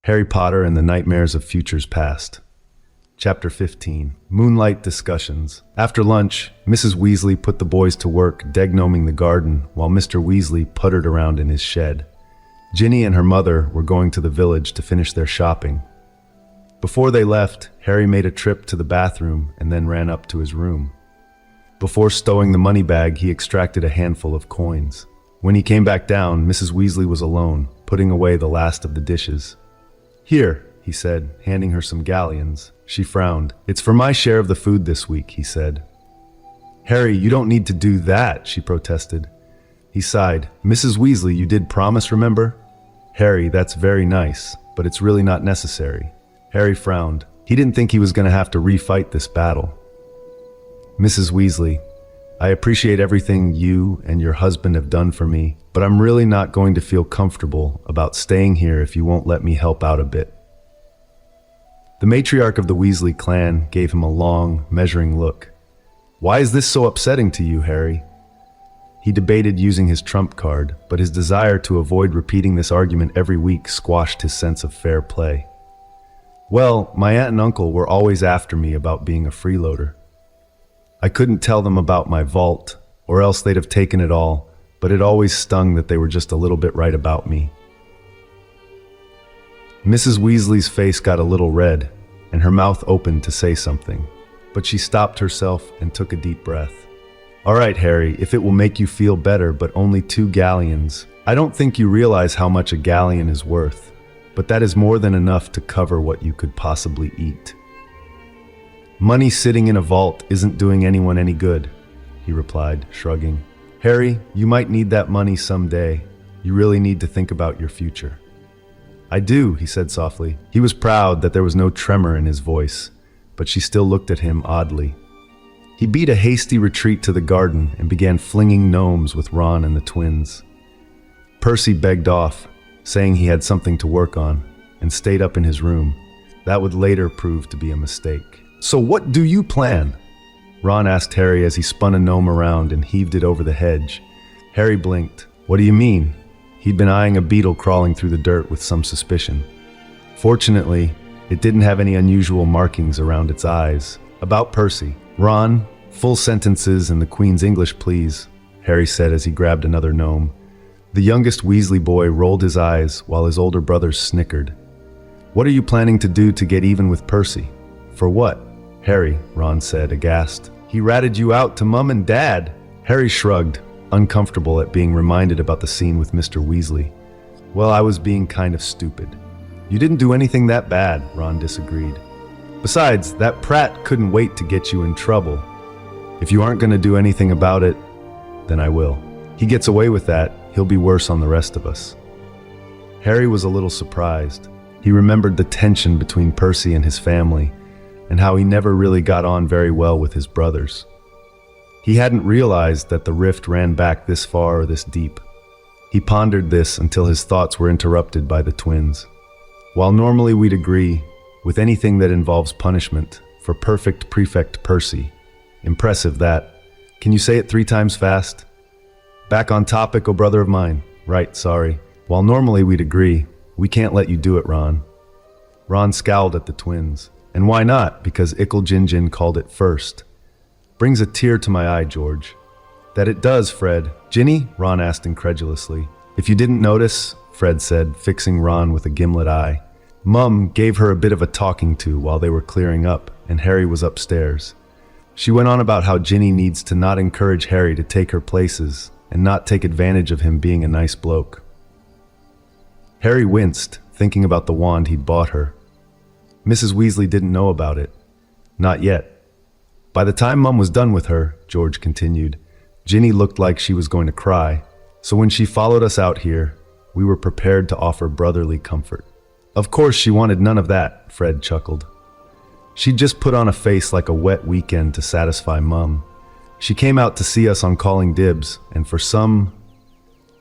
Harry Potter and the Nightmares of Futures Past. Chapter 15. Moonlight Discussions. After lunch, Mrs. Weasley put the boys to work degnoming the garden while Mr. Weasley puttered around in his shed. Ginny and her mother were going to the village to finish their shopping. Before they left, Harry made a trip to the bathroom and then ran up to his room. Before stowing the money bag, he extracted a handful of coins. When he came back down, Mrs. Weasley was alone, putting away the last of the dishes. "Here," he said, handing her some galleons. She frowned. "It's for my share of the food this week," he said. "Harry, you don't need to do that," she protested. He sighed. "Mrs. Weasley, you did promise, remember?" "Harry, that's very nice, but it's really not necessary." Harry frowned. He didn't think he was going to have to refight this battle. "Mrs. Weasley, I appreciate everything you and your husband have done for me, but I'm really not going to feel comfortable about staying here if you won't let me help out a bit." The matriarch of the Weasley clan gave him a long, measuring look. "Why is this so upsetting to you, Harry?" He debated using his trump card, but his desire to avoid repeating this argument every week squashed his sense of fair play. "Well, my aunt and uncle were always after me about being a freeloader. I couldn't tell them about my vault, or else they'd have taken it all, but it always stung that they were just a little bit right about me." Mrs. Weasley's face got a little red, and her mouth opened to say something, but she stopped herself and took a deep breath. "All right, Harry, if it will make you feel better, but only 2 galleons. I don't think you realize how much a galleon is worth, but that is more than enough to cover what you could possibly eat." "Money sitting in a vault isn't doing anyone any good," he replied, shrugging. "Harry, you might need that money someday. You really need to think about your future." "I do," he said softly. He was proud that there was no tremor in his voice, but she still looked at him oddly. He beat a hasty retreat to the garden and began flinging gnomes with Ron and the twins. Percy begged off, saying he had something to work on, and stayed up in his room. That would later prove to be a mistake. "So what do you plan?" Ron asked Harry as he spun a gnome around and heaved it over the hedge. Harry blinked. "What do you mean?" He'd been eyeing a beetle crawling through the dirt with some suspicion. Fortunately, it didn't have any unusual markings around its eyes. "About Percy." "Ron, full sentences in the Queen's English, please," Harry said as he grabbed another gnome. The youngest Weasley boy rolled his eyes while his older brothers snickered. "What are you planning to do to get even with Percy?" "For what?" "Harry," Ron said, aghast. "He ratted you out to Mum and Dad." Harry shrugged, uncomfortable at being reminded about the scene with Mr. Weasley. "Well, I was being kind of stupid." "You didn't do anything that bad," Ron disagreed. "Besides, that Pratt couldn't wait to get you in trouble. If you aren't going to do anything about it, then I will. He gets away with that, he'll be worse on the rest of us." Harry was a little surprised. He remembered the tension between Percy and his family, and how he never really got on very well with his brothers. He hadn't realized that the rift ran back this far or this deep. He pondered this until his thoughts were interrupted by the twins. While normally we'd agree with anything that involves punishment, for perfect prefect Percy. Impressive that. Can you say it 3 times fast? "Back on topic, oh brother of mine." "Right, sorry. While normally we'd agree, we can't let you do it, Ron." Ron scowled at the twins. "And why not? Because Ickle Jin called it first." "Brings a tear to my eye, George." "That it does, Fred." "Ginny?" Ron asked incredulously. "If you didn't notice," Fred said, fixing Ron with a gimlet eye, "Mum gave her a bit of a talking to while they were clearing up, and Harry was upstairs. She went on about how Ginny needs to not encourage Harry to take her places and not take advantage of him being a nice bloke." Harry winced, thinking about the wand he'd bought her. Mrs. Weasley didn't know about it. Not yet. "By the time Mum was done with her," George continued, "Ginny looked like she was going to cry. So when she followed us out here, we were prepared to offer brotherly comfort." "Of course she wanted none of that," Fred chuckled. "She'd just put on a face like a wet weekend to satisfy Mum. She came out to see us on Calling Dibs, and for some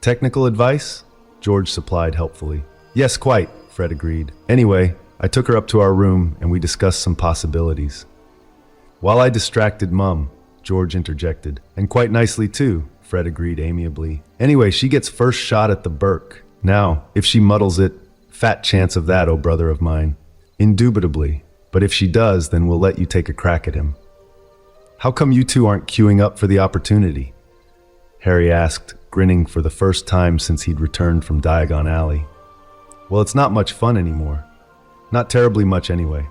technical advice," George supplied helpfully. "Yes, quite," Fred agreed. "Anyway, I took her up to our room and we discussed some possibilities." "While I distracted Mum," George interjected. "And quite nicely too," Fred agreed amiably. "Anyway, she gets first shot at the Burke. Now, if she muddles it, Fat chance of that, oh brother of mine. Indubitably. But if she does, then we'll let you take a crack at him. How come you two aren't queuing up for the opportunity? Harry asked, grinning for the first time since he'd returned from Diagon Alley. Well, it's not much fun anymore. Not terribly much anyway.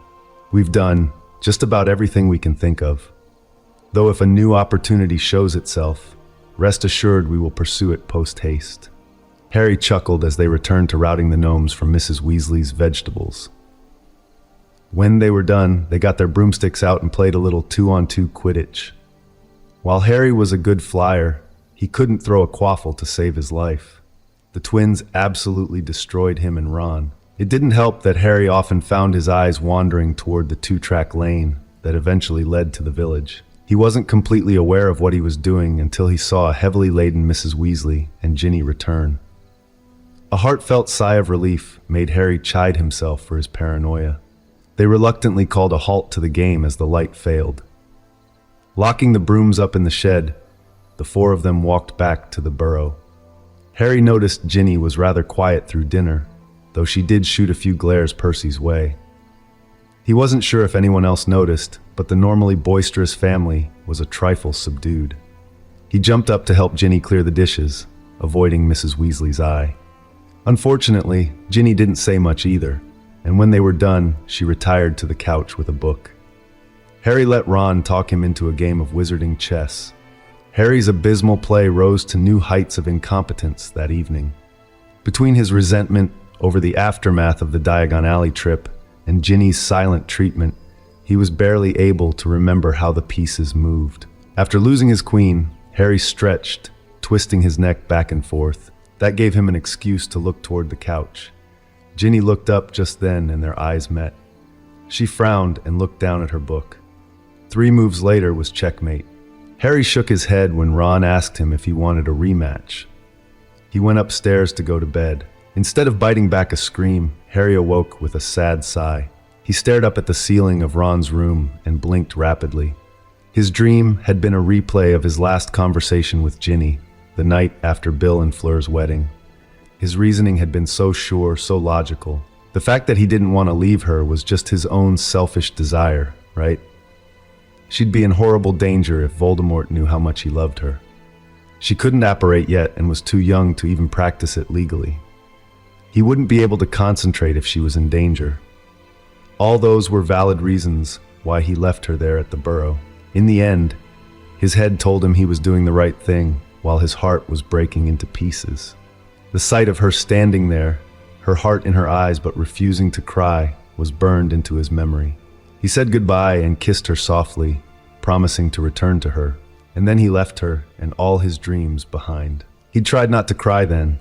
We've done just about everything we can think of. Though if a new opportunity shows itself, rest assured we will pursue it post-haste. Harry chuckled as they returned to routing the gnomes from Mrs. Weasley's vegetables. When they were done, they got their broomsticks out and played a little 2-on-2 Quidditch. While Harry was a good flyer, he couldn't throw a quaffle to save his life. The twins absolutely destroyed him and Ron. It didn't help that Harry often found his eyes wandering toward the 2-track lane that eventually led to the village. He wasn't completely aware of what he was doing until he saw a heavily laden Mrs. Weasley and Ginny return. A heartfelt sigh of relief made Harry chide himself for his paranoia. They reluctantly called a halt to the game as the light failed. Locking the brooms up in the shed, the four of them walked back to the burrow. Harry noticed Ginny was rather quiet through dinner, though she did shoot a few glares Percy's way. He wasn't sure if anyone else noticed, but the normally boisterous family was a trifle subdued. He jumped up to help Ginny clear the dishes, avoiding Mrs. Weasley's eye. Unfortunately, Ginny didn't say much either, and when they were done, she retired to the couch with a book. Harry let Ron talk him into a game of wizarding chess. Harry's abysmal play rose to new heights of incompetence that evening. Between his resentment over the aftermath of the Diagon Alley trip and Ginny's silent treatment, he was barely able to remember how the pieces moved. After losing his queen, Harry stretched, twisting his neck back and forth. That gave him an excuse to look toward the couch. Ginny looked up just then and their eyes met. She frowned and looked down at her book. 3 moves later was checkmate. Harry shook his head when Ron asked him if he wanted a rematch. He went upstairs to go to bed. Instead of biting back a scream, Harry awoke with a sad sigh. He stared up at the ceiling of Ron's room and blinked rapidly. His dream had been a replay of his last conversation with Ginny, the night after Bill and Fleur's wedding. His reasoning had been so sure, so logical. The fact that he didn't want to leave her was just his own selfish desire, right? She'd be in horrible danger if Voldemort knew how much he loved her. She couldn't apparate yet and was too young to even practice it legally. He wouldn't be able to concentrate if she was in danger. All those were valid reasons why he left her there at the burrow. In the end, his head told him he was doing the right thing, while his heart was breaking into pieces. The sight of her standing there, her heart in her eyes but refusing to cry, was burned into his memory. He said goodbye and kissed her softly, promising to return to her, and then he left her and all his dreams behind. He'd tried not to cry then,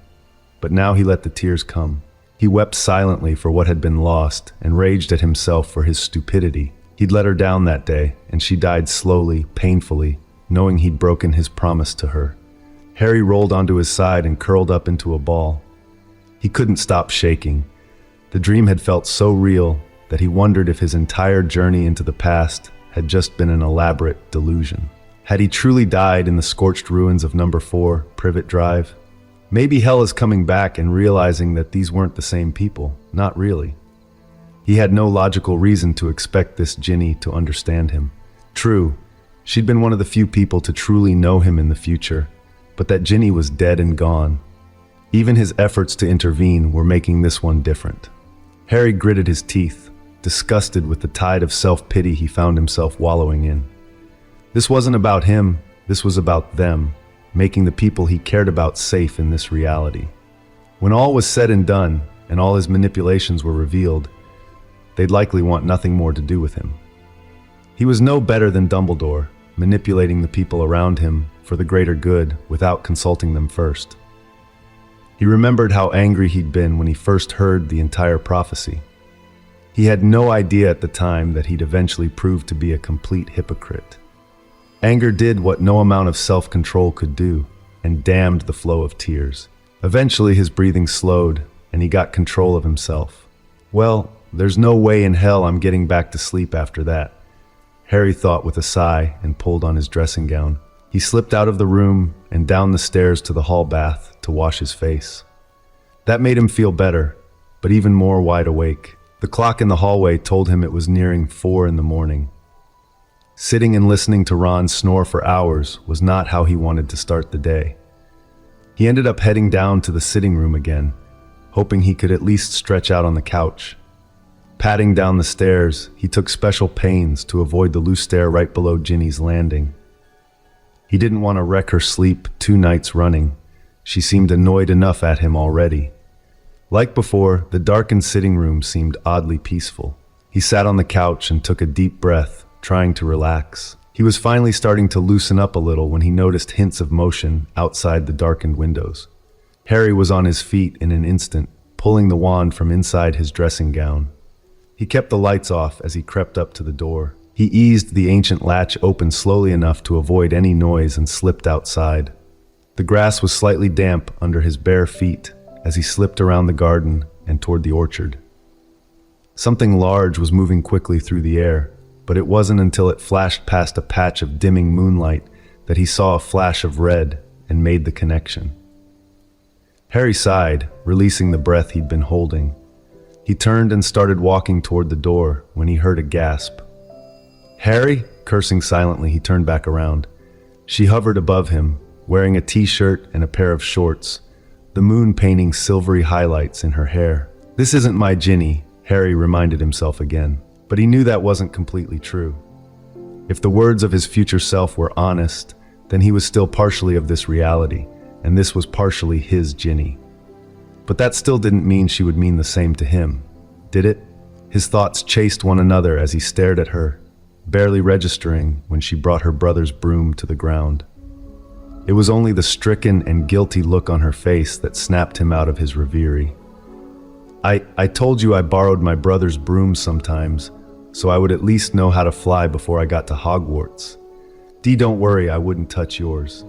but now he let the tears come. He wept silently for what had been lost and raged at himself for his stupidity. He'd let her down that day, and she died slowly, painfully, knowing he'd broken his promise to her. Harry rolled onto his side and curled up into a ball. He couldn't stop shaking. The dream had felt so real that he wondered if his entire journey into the past had just been an elaborate delusion. Had he truly died in the scorched ruins of Number 4, Privet Drive? Maybe Hell is coming back and realizing that these weren't the same people. Not really. He had no logical reason to expect this Ginny to understand him. True, she'd been one of the few people to truly know him in the future, but that Ginny was dead and gone. Even his efforts to intervene were making this one different. Harry gritted his teeth, disgusted with the tide of self-pity he found himself wallowing in. This wasn't about him, this was about them, making the people he cared about safe in this reality. When all was said and done, and all his manipulations were revealed, they'd likely want nothing more to do with him. He was no better than Dumbledore, manipulating the people around him for the greater good without consulting them first. He remembered how angry he'd been when he first heard the entire prophecy. He had no idea at the time that he'd eventually prove to be a complete hypocrite. Anger did what no amount of self-control could do, and dammed the flow of tears. Eventually his breathing slowed, and he got control of himself. Well, there's no way in hell I'm getting back to sleep after that, Harry thought with a sigh and pulled on his dressing gown. He slipped out of the room and down the stairs to the hall bath to wash his face. That made him feel better, but even more wide awake. The clock in the hallway told him it was nearing 4 in the morning. Sitting and listening to Ron snore for hours was not how he wanted to start the day. He ended up heading down to the sitting room again, hoping he could at least stretch out on the couch. Padding down the stairs, he took special pains to avoid the loose stair right below Ginny's landing. He didn't want to wreck her sleep 2 nights running. She seemed annoyed enough at him already. Like before, the darkened sitting room seemed oddly peaceful. He sat on the couch and took a deep breath, trying to relax. He was finally starting to loosen up a little when he noticed hints of motion outside the darkened windows. Harry was on his feet in an instant, pulling the wand from inside his dressing gown. He kept the lights off as he crept up to the door. He eased the ancient latch open slowly enough to avoid any noise and slipped outside. The grass was slightly damp under his bare feet as he slipped around the garden and toward the orchard. Something large was moving quickly through the air, but it wasn't until it flashed past a patch of dimming moonlight that he saw a flash of red and made the connection. Harry sighed, releasing the breath he'd been holding. He turned and started walking toward the door when he heard a gasp. "Harry?" Cursing silently, he turned back around. She hovered above him, wearing a t-shirt and a pair of shorts, the moon painting silvery highlights in her hair. "This isn't my Ginny," Harry reminded himself again, but he knew that wasn't completely true. If the words of his future self were honest, then he was still partially of this reality, and this was partially his Ginny. But that still didn't mean she would mean the same to him, did it? His thoughts chased one another as he stared at her, barely registering when she brought her brother's broom to the ground. It was only the stricken and guilty look on her face that snapped him out of his reverie. I told you I borrowed my brother's broom sometimes, so I would at least know how to fly before I got to Hogwarts. Don't worry, I wouldn't touch yours."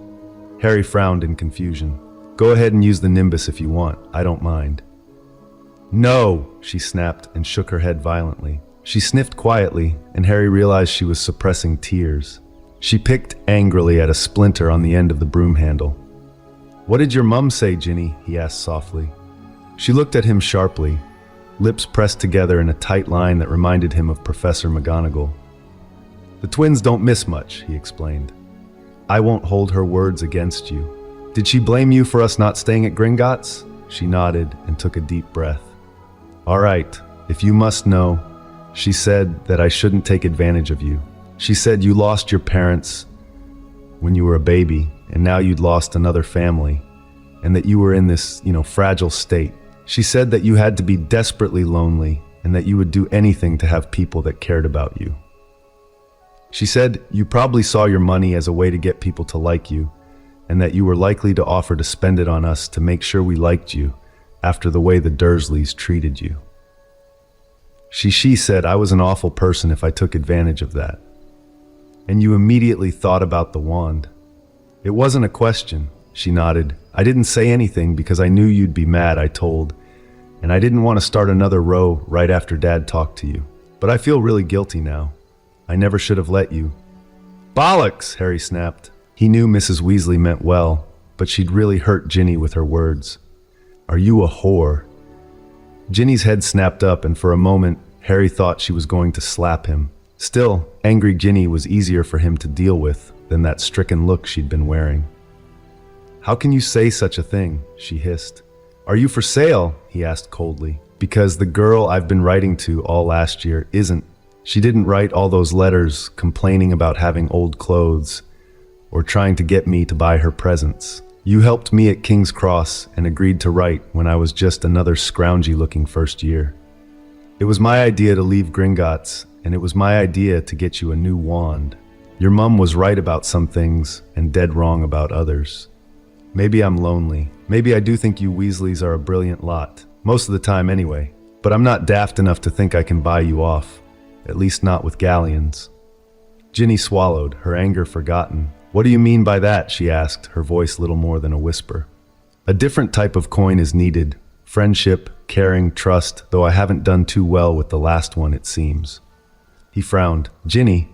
Harry frowned in confusion. "Go ahead and use the nimbus if you want, I don't mind." "No!" she snapped and shook her head violently. She sniffed quietly, and Harry realized she was suppressing tears. She picked angrily at a splinter on the end of the broom handle. "What did your mum say, Ginny?" he asked softly. She looked at him sharply, lips pressed together in a tight line that reminded him of Professor McGonagall. "The twins don't miss much," he explained. "I won't hold her words against you. Did she blame you for us not staying at Gringotts?" She nodded and took a deep breath. "All right, if you must know, she said that I shouldn't take advantage of you. She said you lost your parents when you were a baby, and now you'd lost another family, and that you were in this, fragile state. She said that you had to be desperately lonely, and that you would do anything to have people that cared about you. She said you probably saw your money as a way to get people to like you, and that you were likely to offer to spend it on us to make sure we liked you after the way the Dursleys treated you. She said I was an awful person if I took advantage of that. And you immediately thought about the wand." "It wasn't a question," she nodded. "I didn't say anything because I knew you'd be mad, I told, and I didn't want to start another row right after Dad talked to you. But I feel really guilty now. I never should have let you." "Bollocks!" Harry snapped. He knew Mrs. Weasley meant well, but she'd really hurt Ginny with her words. "Are you a whore?" Ginny's head snapped up, and for a moment, Harry thought she was going to slap him. Still, angry Ginny was easier for him to deal with than that stricken look she'd been wearing. "How can you say such a thing?" she hissed. "Are you for sale?" he asked coldly. "Because the girl I've been writing to all last year isn't. She didn't write all those letters complaining about having old clothes or trying to get me to buy her presents. You helped me at King's Cross and agreed to write when I was just another scroungy-looking first year. It was my idea to leave Gringotts, and it was my idea to get you a new wand. Your mum was right about some things and dead wrong about others. Maybe I'm lonely. Maybe I do think you Weasleys are a brilliant lot. Most of the time anyway. But I'm not daft enough to think I can buy you off. At least not with galleons." Ginny swallowed, her anger forgotten. "What do you mean by that?" she asked, her voice little more than a whisper. "A different type of coin is needed. Friendship, caring, trust, though I haven't done too well with the last one, it seems." He frowned. "Ginny,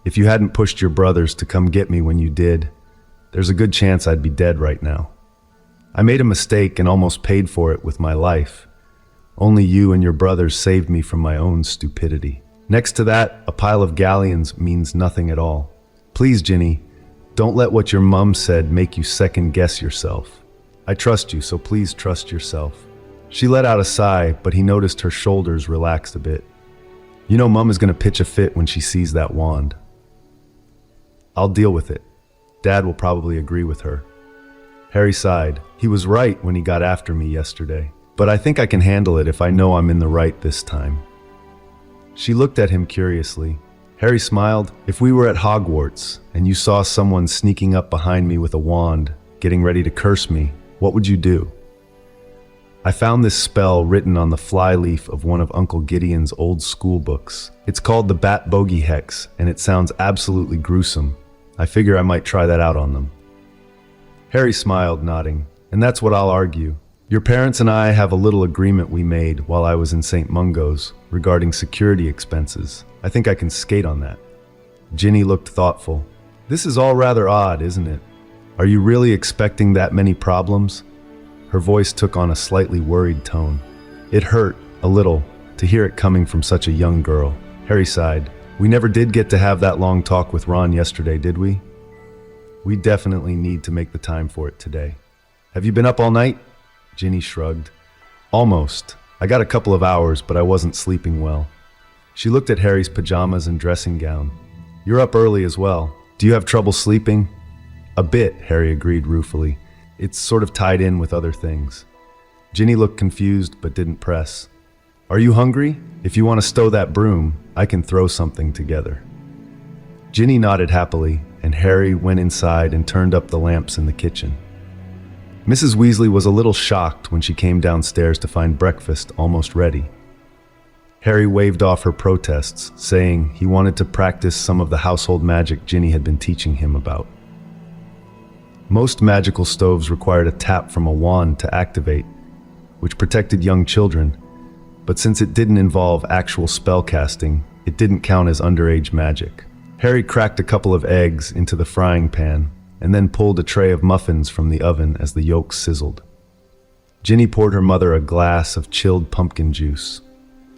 if you hadn't pushed your brothers to come get me when you did, there's a good chance I'd be dead right now. I made a mistake and almost paid for it with my life. Only you and your brothers saved me from my own stupidity. Next to that, a pile of galleons means nothing at all. Please, Ginny, don't let what your mum said make you second-guess yourself. I trust you, so please trust yourself." She let out a sigh, but he noticed her shoulders relaxed a bit. "You know Mum is going to pitch a fit when she sees that wand." "I'll deal with it. Dad will probably agree with her." Harry sighed. He was right when he got after me yesterday, but I think I can handle it if I know I'm in the right this time. She looked at him curiously. Harry smiled. "If we were at Hogwarts and you saw someone sneaking up behind me with a wand, getting ready to curse me, what would you do?" I found this spell written on the flyleaf of one of Uncle Gideon's old school books. It's called the Bat Bogey Hex, and it sounds absolutely gruesome. I figure I might try that out on them. Harry smiled, nodding. "And that's what I'll argue. Your parents and I have a little agreement we made while I was in St. Mungo's regarding security expenses. I think I can skate on that." Ginny looked thoughtful. "This is all rather odd, isn't it? Are you really expecting that many problems?" Her voice took on a slightly worried tone. It hurt, a little, to hear it coming from such a young girl. Harry sighed. "We never did get to have that long talk with Ron yesterday, did we? We definitely need to make the time for it today." "Have you been up all night?" Ginny shrugged. "Almost. I got a couple of hours, but I wasn't sleeping well." She looked at Harry's pajamas and dressing gown. "You're up early as well. Do you have trouble sleeping?" "A bit," Harry agreed ruefully. "It's sort of tied in with other things." Ginny looked confused but didn't press. "Are you hungry? If you want to stow that broom, I can throw something together." Ginny nodded happily, and Harry went inside and turned up the lamps in the kitchen. Mrs. Weasley was a little shocked when she came downstairs to find breakfast almost ready. Harry waved off her protests, saying he wanted to practice some of the household magic Ginny had been teaching him about. Most magical stoves required a tap from a wand to activate, which protected young children, but since it didn't involve actual spell casting, it didn't count as underage magic. Harry cracked a couple of eggs into the frying pan, and then pulled a tray of muffins from the oven as the yolks sizzled. Ginny poured her mother a glass of chilled pumpkin juice.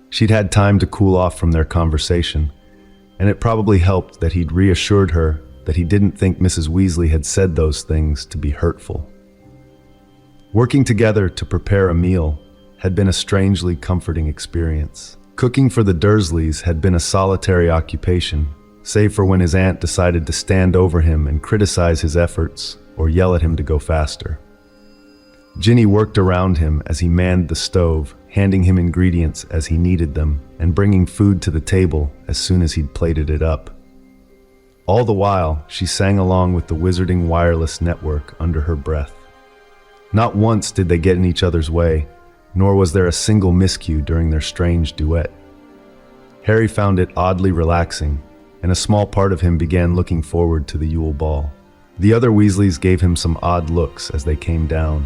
She'd had time to cool off from their conversation, and it probably helped that he'd reassured her that he didn't think Mrs. Weasley had said those things to be hurtful. Working together to prepare a meal had been a strangely comforting experience. Cooking for the Dursleys had been a solitary occupation, save for when his aunt decided to stand over him and criticize his efforts or yell at him to go faster. Ginny worked around him as he manned the stove, handing him ingredients as he needed them and bringing food to the table as soon as he'd plated it up. All the while, she sang along with the wizarding wireless network under her breath. Not once did they get in each other's way, nor was there a single miscue during their strange duet. Harry found it oddly relaxing, and a small part of him began looking forward to the Yule Ball. The other Weasleys gave him some odd looks as they came down.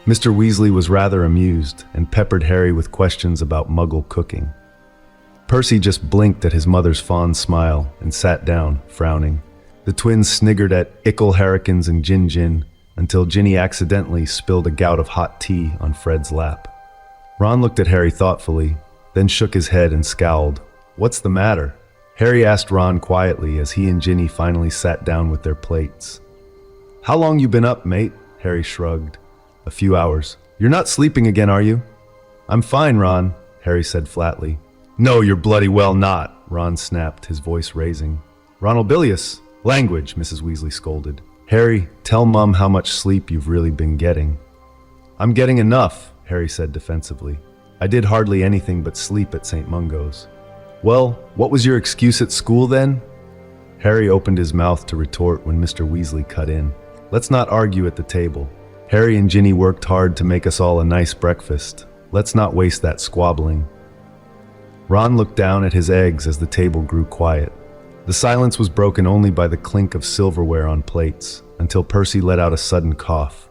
Mr. Weasley was rather amused and peppered Harry with questions about Muggle cooking. Percy just blinked at his mother's fond smile and sat down, frowning. The twins sniggered at Ickle Harrikins and Gin Gin until Ginny accidentally spilled a gout of hot tea on Fred's lap. Ron looked at Harry thoughtfully, then shook his head and scowled. "What's the matter?" Harry asked Ron quietly as he and Ginny finally sat down with their plates. "How long you been up, mate?" Harry shrugged. "A few hours." "You're not sleeping again, are you?" "I'm fine, Ron," Harry said flatly. "No, you're bloody well not," Ron snapped, his voice raising. "Ronalbilius! Language," Mrs. Weasley scolded. "Harry, tell Mum how much sleep you've really been getting." "I'm getting enough," Harry said defensively. "I did hardly anything but sleep at St. Mungo's." "Well, what was your excuse at school then?" Harry opened his mouth to retort when Mr. Weasley cut in. "Let's not argue at the table. Harry and Ginny worked hard to make us all a nice breakfast. Let's not waste that squabbling." Ron looked down at his eggs as the table grew quiet. The silence was broken only by the clink of silverware on plates, until Percy let out a sudden cough.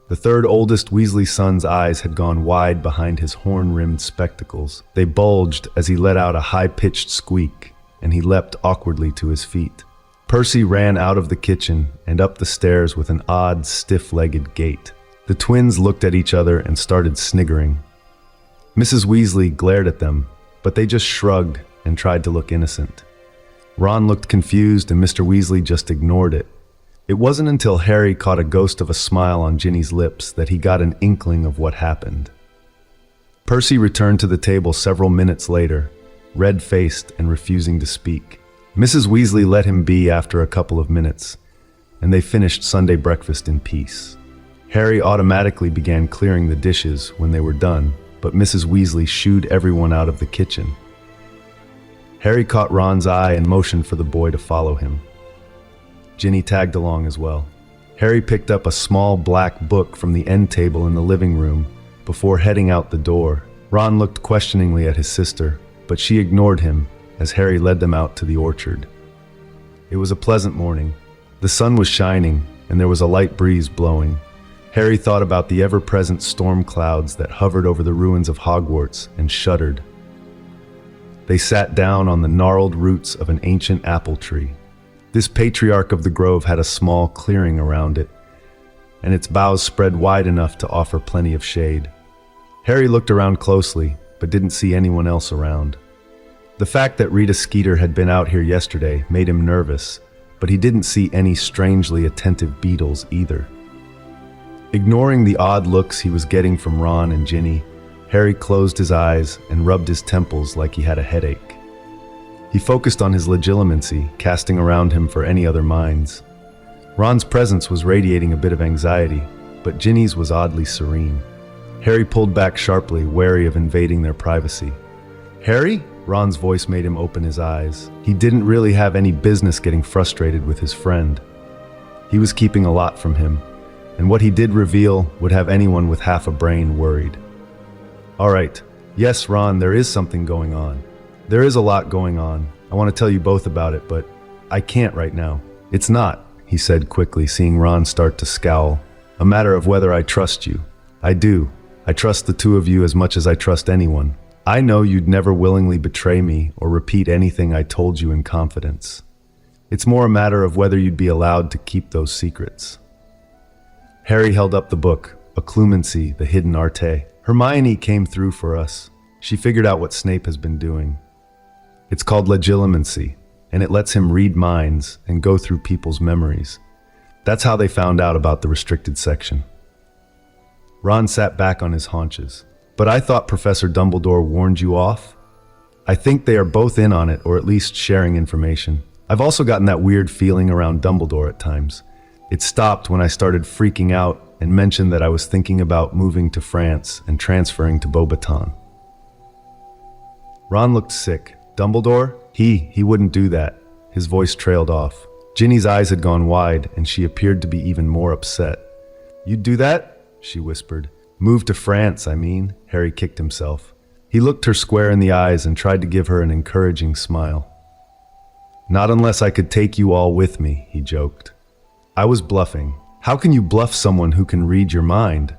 The third oldest Weasley son's eyes had gone wide behind his horn-rimmed spectacles. They bulged as he let out a high-pitched squeak, and he leapt awkwardly to his feet. Percy ran out of the kitchen and up the stairs with an odd, stiff-legged gait. The twins looked at each other and started sniggering. Mrs. Weasley glared at them, but they just shrugged and tried to look innocent. Ron looked confused and Mr. Weasley just ignored it. It wasn't until Harry caught a ghost of a smile on Ginny's lips that he got an inkling of what happened. Percy returned to the table several minutes later, red-faced and refusing to speak. Mrs. Weasley let him be after a couple of minutes, and they finished Sunday breakfast in peace. Harry automatically began clearing the dishes when they were done, but Mrs. Weasley shooed everyone out of the kitchen. Harry caught Ron's eye and motioned for the boy to follow him. Ginny tagged along as well. Harry picked up a small black book from the end table in the living room before heading out the door. Ron looked questioningly at his sister, but she ignored him as Harry led them out to the orchard. It was a pleasant morning. The sun was shining, and there was a light breeze blowing. Harry thought about the ever-present storm clouds that hovered over the ruins of Hogwarts and shuddered. They sat down on the gnarled roots of an ancient apple tree. This patriarch of the grove had a small clearing around it, and its boughs spread wide enough to offer plenty of shade. Harry looked around closely, but didn't see anyone else around. The fact that Rita Skeeter had been out here yesterday made him nervous, but he didn't see any strangely attentive beetles either. Ignoring the odd looks he was getting from Ron and Ginny, Harry closed his eyes and rubbed his temples like he had a headache. He focused on his legilimency, casting around him for any other minds. Ron's presence was radiating a bit of anxiety, but Ginny's was oddly serene. Harry pulled back sharply, wary of invading their privacy. "Harry?" Ron's voice made him open his eyes. He didn't really have any business getting frustrated with his friend. He was keeping a lot from him, and what he did reveal would have anyone with half a brain worried. "All right. Yes, Ron, there is something going on. There is a lot going on. I want to tell you both about it, but I can't right now." "It's not," he said quickly, seeing Ron start to scowl, "a matter of whether I trust you. I do. I trust the two of you as much as I trust anyone. I know you'd never willingly betray me or repeat anything I told you in confidence. It's more a matter of whether you'd be allowed to keep those secrets." Harry held up the book, Occlumency, the Hidden Arte. "Hermione came through for us. She figured out what Snape has been doing. It's called legilimency, and it lets him read minds and go through people's memories. That's how they found out about the restricted section." Ron sat back on his haunches. "But I thought Professor Dumbledore warned you off?" "I think they are both in on it, or at least sharing information. I've also gotten that weird feeling around Dumbledore at times. It stopped when I started freaking out and mentioned that I was thinking about moving to France and transferring to Beauxbaton." Ron looked sick. "Dumbledore? He wouldn't do that." His voice trailed off. Ginny's eyes had gone wide, and she appeared to be even more upset. "You'd do that?" she whispered. "Move to France, I mean." Harry kicked himself. He looked her square in the eyes and tried to give her an encouraging smile. "Not unless I could take you all with me," he joked. "I was bluffing." "How can you bluff someone who can read your mind?"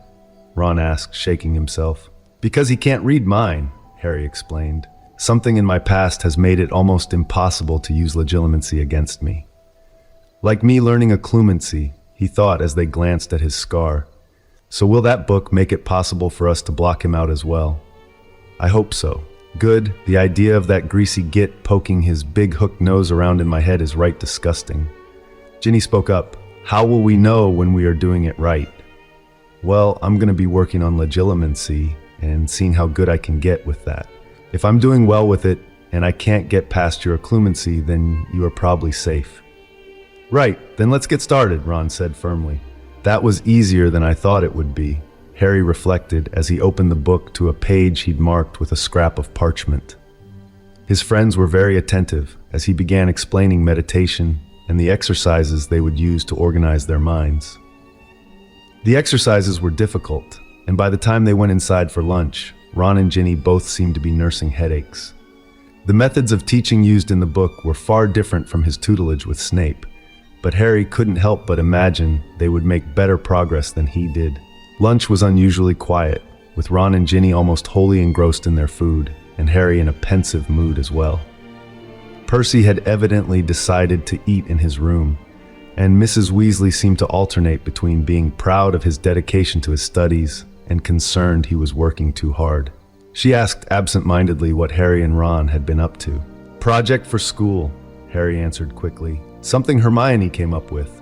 Ron asked, shaking himself. "Because he can't read mine," Harry explained. "Something in my past has made it almost impossible to use legilimency against me." "Like me learning occlumency," he thought as they glanced at his scar. "So will that book make it possible for us to block him out as well?" "I hope so." "Good. The idea of that greasy git poking his big hooked nose around in my head is right disgusting." Ginny spoke up. "How will we know when we are doing it right?" "Well, I'm going to be working on legilimency and seeing how good I can get with that. If I'm doing well with it and I can't get past your occlumency, then you are probably safe." "Right, then let's get started," Ron said firmly. "That was easier than I thought it would be," Harry reflected as he opened the book to a page he'd marked with a scrap of parchment. His friends were very attentive as he began explaining meditation and the exercises they would use to organize their minds. The exercises were difficult, and by the time they went inside for lunch, Ron and Ginny both seemed to be nursing headaches. The methods of teaching used in the book were far different from his tutelage with Snape, but Harry couldn't help but imagine they would make better progress than he did. Lunch was unusually quiet, with Ron and Ginny almost wholly engrossed in their food, and Harry in a pensive mood as well. Percy had evidently decided to eat in his room, and Mrs. Weasley seemed to alternate between being proud of his dedication to his studies and concerned he was working too hard. She asked absent-mindedly what Harry and Ron had been up to. Project for school, Harry answered quickly. Something Hermione came up with.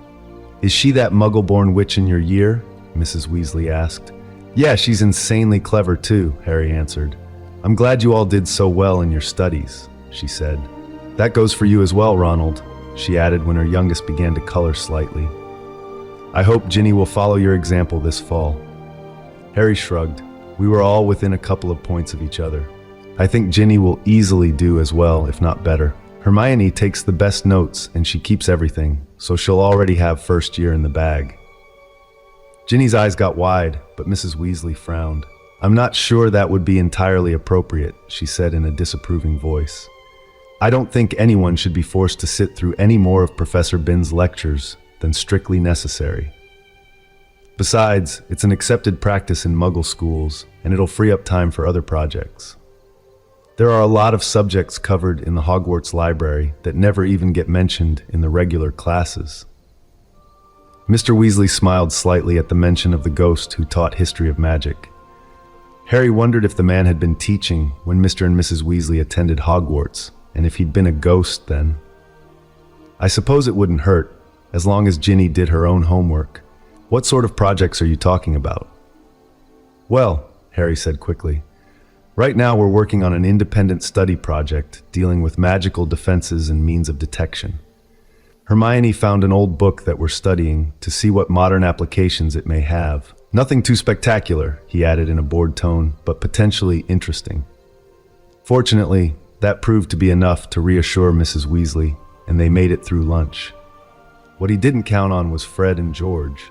Is she that muggle-born witch in your year? Mrs. Weasley asked. Yeah, she's insanely clever too, Harry answered. I'm glad you all did so well in your studies, she said. That goes for you as well, Ronald, she added when her youngest began to color slightly. I hope Ginny will follow your example this fall. Harry shrugged. We were all within a couple of points of each other. I think Ginny will easily do as well, if not better. Hermione takes the best notes and she keeps everything, so she'll already have first year in the bag. Ginny's eyes got wide, but Mrs. Weasley frowned. I'm not sure that would be entirely appropriate, she said in a disapproving voice. I don't think anyone should be forced to sit through any more of Professor Binns' lectures than strictly necessary. Besides, it's an accepted practice in Muggle schools, and it'll free up time for other projects. There are a lot of subjects covered in the Hogwarts library that never even get mentioned in the regular classes. Mr. Weasley smiled slightly at the mention of the ghost who taught history of magic. Harry wondered if the man had been teaching when Mr. and Mrs. Weasley attended Hogwarts, and if he'd been a ghost then. I suppose it wouldn't hurt, as long as Ginny did her own homework. What sort of projects are you talking about? Well, Harry said quickly, right now we're working on an independent study project dealing with magical defenses and means of detection. Hermione found an old book that we're studying to see what modern applications it may have. Nothing too spectacular, he added in a bored tone, but potentially interesting. Fortunately, that proved to be enough to reassure Mrs. Weasley, and they made it through lunch. What he didn't count on was Fred and George.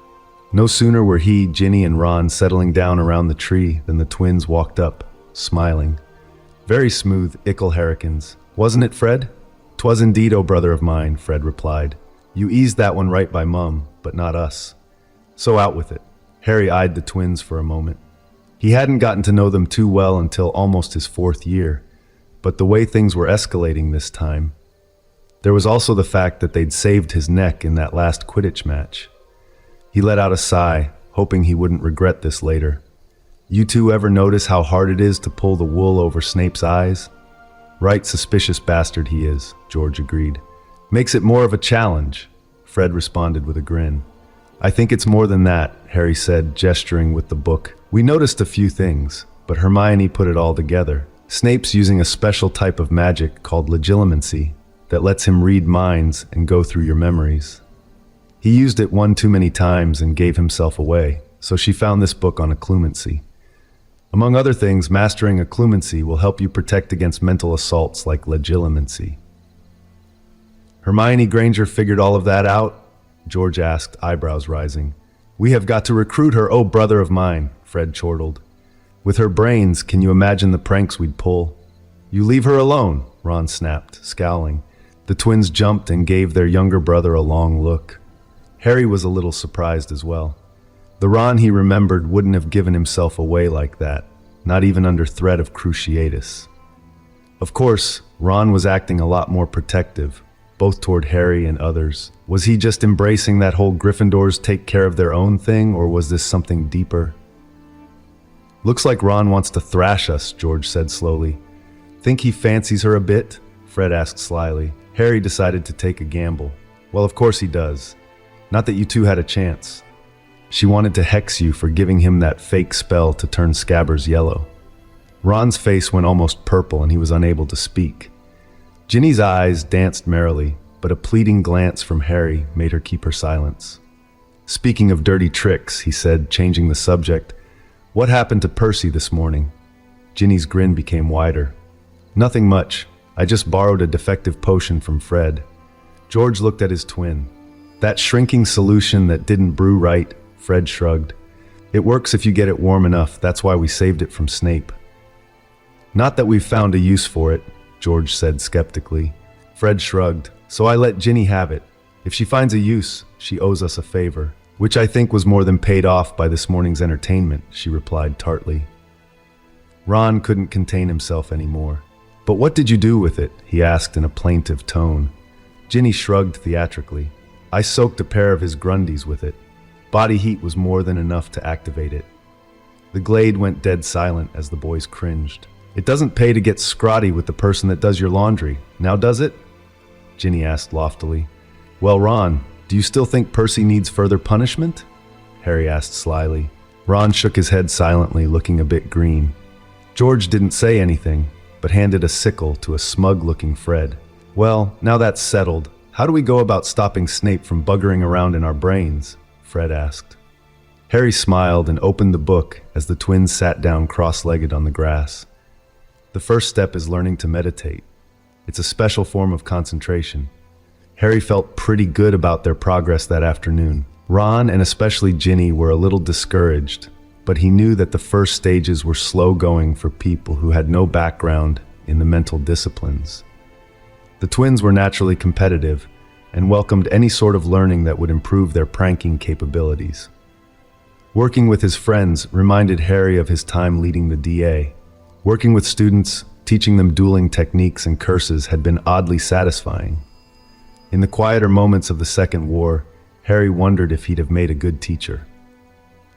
No sooner were he, Ginny, and Ron settling down around the tree than the twins walked up, smiling. Very smooth, ickle herrikins. Wasn't it, Fred? 'Twas indeed, O brother of mine, Fred replied. You eased that one right by Mum, but not us. So out with it. Harry eyed the twins for a moment. He hadn't gotten to know them too well until almost his 4th year, but the way things were escalating this time. There was also the fact that they'd saved his neck in that last Quidditch match. He let out a sigh, hoping he wouldn't regret this later. You two ever notice how hard it is to pull the wool over Snape's eyes? Right suspicious bastard he is, George agreed. Makes it more of a challenge, Fred responded with a grin. I think it's more than that, Harry said, gesturing with the book. We noticed a few things, but Hermione put it all together. Snape's using a special type of magic called legilimency that lets him read minds and go through your memories. He used it one too many times and gave himself away, so she found this book on occlumency. Among other things, mastering occlumency will help you protect against mental assaults like legilimency. Hermione Granger figured all of that out? George asked, eyebrows rising. We have got to recruit her, oh brother of mine, Fred chortled. With her brains, can you imagine the pranks we'd pull? You leave her alone, Ron snapped, scowling. The twins jumped and gave their younger brother a long look. Harry was a little surprised as well. The Ron he remembered wouldn't have given himself away like that, not even under threat of cruciatus. Of course, Ron was acting a lot more protective, both toward Harry and others. Was he just embracing that whole Gryffindors take care of their own thing, or was this something deeper? Looks like Ron wants to thrash us, George said slowly. Think he fancies her a bit? Fred asked slyly. Harry decided to take a gamble. Well, of course he does. Not that you two had a chance. She wanted to hex you for giving him that fake spell to turn Scabbers yellow. Ron's face went almost purple and he was unable to speak. Ginny's eyes danced merrily, but a pleading glance from Harry made her keep her silence. Speaking of dirty tricks, he said, changing the subject, what happened to Percy this morning? Ginny's grin became wider. Nothing much. I just borrowed a defective potion from Fred. George looked at his twin. That shrinking solution that didn't brew right, Fred shrugged. It works if you get it warm enough, that's why we saved it from Snape. Not that we've found a use for it, George said skeptically. Fred shrugged. So I let Ginny have it. If she finds a use, she owes us a favor, which I think was more than paid off by this morning's entertainment, she replied tartly. Ron couldn't contain himself anymore. But what did you do with it? He asked in a plaintive tone. Ginny shrugged theatrically. I soaked a pair of his Grundies with it. Body heat was more than enough to activate it. The glade went dead silent as the boys cringed. It doesn't pay to get scrotty with the person that does your laundry. Now does it? Ginny asked loftily. Well, Ron, do you still think Percy needs further punishment? Harry asked slyly. Ron shook his head silently, looking a bit green. George didn't say anything, but handed a sickle to a smug-looking Fred. Well, now that's settled, how do we go about stopping Snape from buggering around in our brains? Fred asked. Harry smiled and opened the book as the twins sat down cross-legged on the grass. The first step is learning to meditate. It's a special form of concentration. Harry felt pretty good about their progress that afternoon. Ron and especially Ginny were a little discouraged, but he knew that the first stages were slow going for people who had no background in the mental disciplines. The twins were naturally competitive and welcomed any sort of learning that would improve their pranking capabilities. Working with his friends reminded Harry of his time leading the DA. Working with students, teaching them dueling techniques and curses had been oddly satisfying. In the quieter moments of the Second War, Harry wondered if he'd have made a good teacher.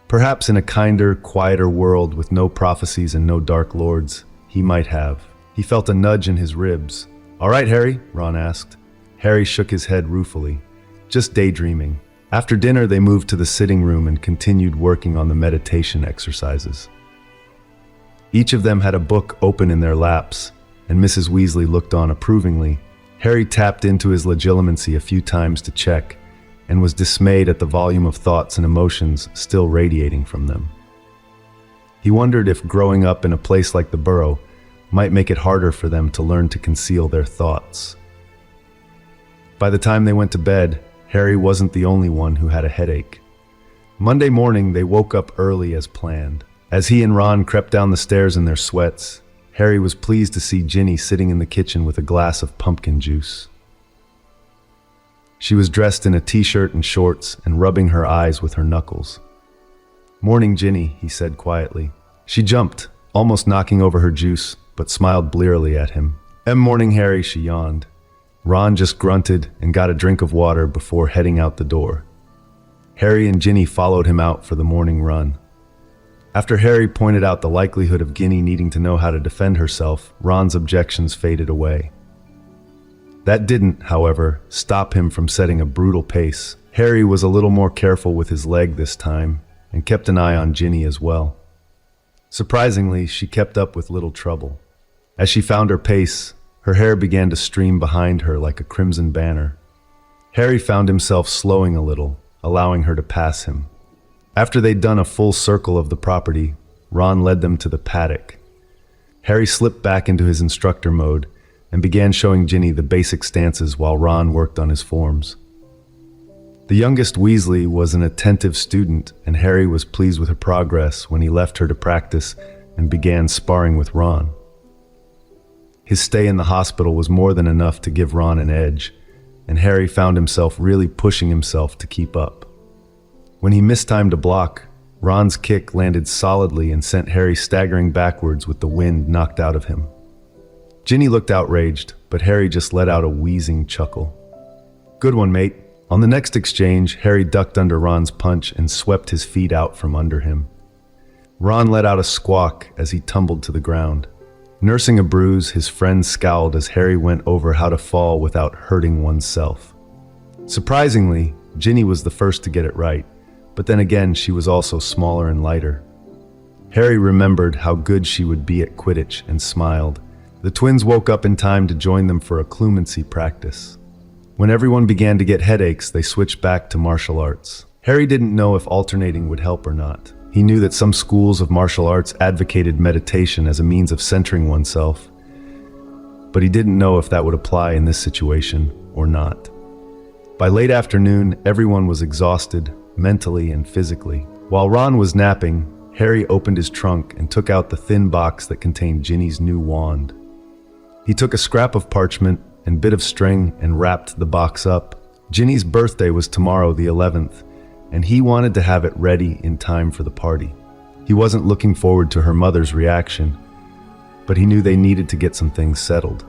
Perhaps in a kinder, quieter world with no prophecies and no dark lords, he might have. He felt a nudge in his ribs. All right, Harry, Ron asked. Harry shook his head ruefully. Just daydreaming. After dinner, they moved to the sitting room and continued working on the meditation exercises. Each of them had a book open in their laps, and Mrs. Weasley looked on approvingly. Harry tapped into his legitimacy a few times to check, and was dismayed at the volume of thoughts and emotions still radiating from them. He wondered if growing up in a place like the Burrow might make it harder for them to learn to conceal their thoughts. By the time they went to bed, Harry wasn't the only one who had a headache. Monday morning, they woke up early as planned. As he and Ron crept down the stairs in their sweats, Harry was pleased to see Ginny sitting in the kitchen with a glass of pumpkin juice. She was dressed in a t-shirt and shorts and rubbing her eyes with her knuckles. Morning, Ginny, he said quietly. She jumped, almost knocking over her juice, but smiled blearily at him. Morning, Harry, she yawned. Ron just grunted and got a drink of water before heading out the door. Harry and Ginny followed him out for the morning run. After Harry pointed out the likelihood of Ginny needing to know how to defend herself, Ron's objections faded away. That didn't, however, stop him from setting a brutal pace. Harry was a little more careful with his leg this time, and kept an eye on Ginny as well. Surprisingly, she kept up with little trouble. As she found her pace, her hair began to stream behind her like a crimson banner. Harry found himself slowing a little, allowing her to pass him. After they'd done a full circle of the property, Ron led them to the paddock. Harry slipped back into his instructor mode and began showing Ginny the basic stances while Ron worked on his forms. The youngest Weasley was an attentive student, and Harry was pleased with her progress when he left her to practice and began sparring with Ron. His stay in the hospital was more than enough to give Ron an edge, and Harry found himself really pushing himself to keep up. When he mistimed a block, Ron's kick landed solidly and sent Harry staggering backwards with the wind knocked out of him. Ginny looked outraged, but Harry just let out a wheezing chuckle. Good one, mate. On the next exchange, Harry ducked under Ron's punch and swept his feet out from under him. Ron let out a squawk as he tumbled to the ground. Nursing a bruise, his friend scowled as Harry went over how to fall without hurting oneself. Surprisingly, Ginny was the first to get it right, but then again she was also smaller and lighter. Harry remembered how good she would be at Quidditch and smiled. The twins woke up in time to join them for a clumsy practice. When everyone began to get headaches, they switched back to martial arts. Harry didn't know if alternating would help or not. He knew that some schools of martial arts advocated meditation as a means of centering oneself, but he didn't know if that would apply in this situation or not. By late afternoon, everyone was exhausted, mentally and physically. While Ron was napping, Harry opened his trunk and took out the thin box that contained Ginny's new wand. He took a scrap of parchment and bit of string and wrapped the box up. Ginny's birthday was tomorrow, the 11th, and he wanted to have it ready in time for the party. He wasn't looking forward to her mother's reaction, but he knew they needed to get some things settled.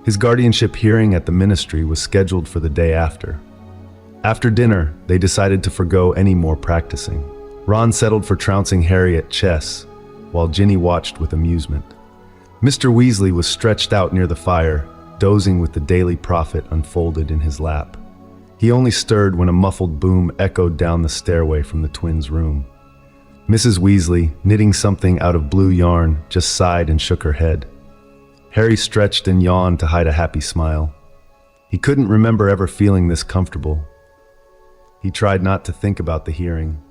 His guardianship hearing at the ministry was scheduled for the day after. After dinner, they decided to forgo any more practicing. Ron settled for trouncing Harry at chess, while Ginny watched with amusement. Mr. Weasley was stretched out near the fire, dozing with the Daily Prophet unfolded in his lap. He only stirred when a muffled boom echoed down the stairway from the twins' room. Mrs. Weasley, knitting something out of blue yarn, just sighed and shook her head. Harry stretched and yawned to hide a happy smile. He couldn't remember ever feeling this comfortable. He tried not to think about the hearing.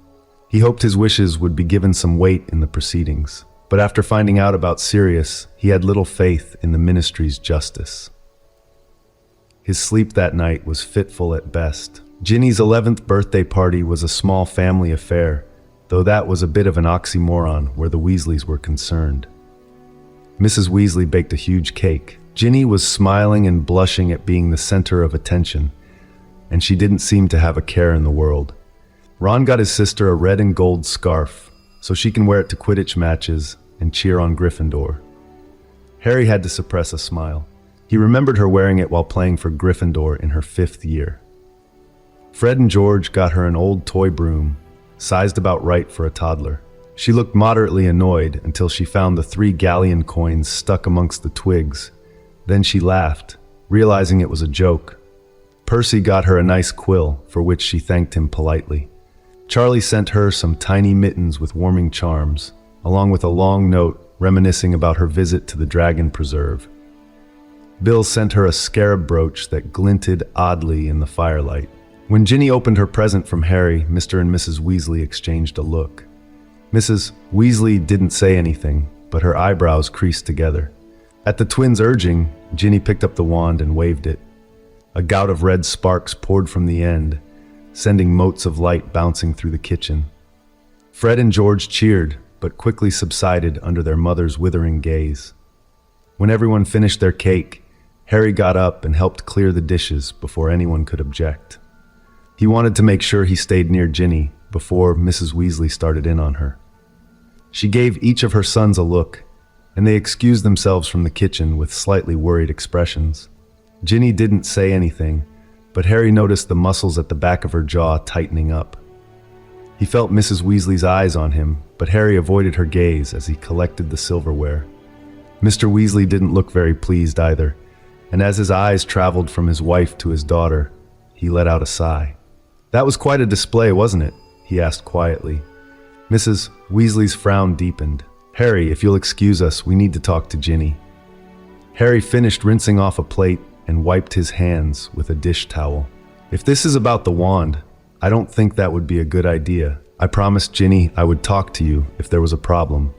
He hoped his wishes would be given some weight in the proceedings, but after finding out about Sirius, he had little faith in the ministry's justice. His sleep that night was fitful at best. Ginny's 11th birthday party was a small family affair, though that was a bit of an oxymoron where the Weasleys were concerned. Mrs. Weasley baked a huge cake. Ginny was smiling and blushing at being the center of attention, and she didn't seem to have a care in the world. Ron got his sister a red and gold scarf, so she can wear it to Quidditch matches and cheer on Gryffindor. Harry had to suppress a smile. He remembered her wearing it while playing for Gryffindor in her 5th year. Fred and George got her an old toy broom, sized about right for a toddler. She looked moderately annoyed until she found the 3 galleon coins stuck amongst the twigs. Then she laughed, realizing it was a joke. Percy got her a nice quill, for which she thanked him politely. Charlie sent her some tiny mittens with warming charms, along with a long note reminiscing about her visit to the Dragon Preserve. Bill sent her a scarab brooch that glinted oddly in the firelight. When Ginny opened her present from Harry, Mr. and Mrs. Weasley exchanged a look. Mrs. Weasley didn't say anything, but her eyebrows creased together. At the twins' urging, Ginny picked up the wand and waved it. A gout of red sparks poured from the end, sending motes of light bouncing through the kitchen. Fred and George cheered, but quickly subsided under their mother's withering gaze. When everyone finished their cake, Harry got up and helped clear the dishes before anyone could object. He wanted to make sure he stayed near Ginny before Mrs. Weasley started in on her. She gave each of her sons a look, and they excused themselves from the kitchen with slightly worried expressions. Ginny didn't say anything, but Harry noticed the muscles at the back of her jaw tightening up. He felt Mrs. Weasley's eyes on him, but Harry avoided her gaze as he collected the silverware. Mr. Weasley didn't look very pleased either, and as his eyes traveled from his wife to his daughter, he let out a sigh. "That was quite a display, wasn't it?" he asked quietly. Mrs. Weasley's frown deepened. "Harry, if you'll excuse us, we need to talk to Ginny." Harry finished rinsing off a plate and wiped his hands with a dish towel. "If this is about the wand, I don't think that would be a good idea. I promised Ginny I would talk to you if there was a problem."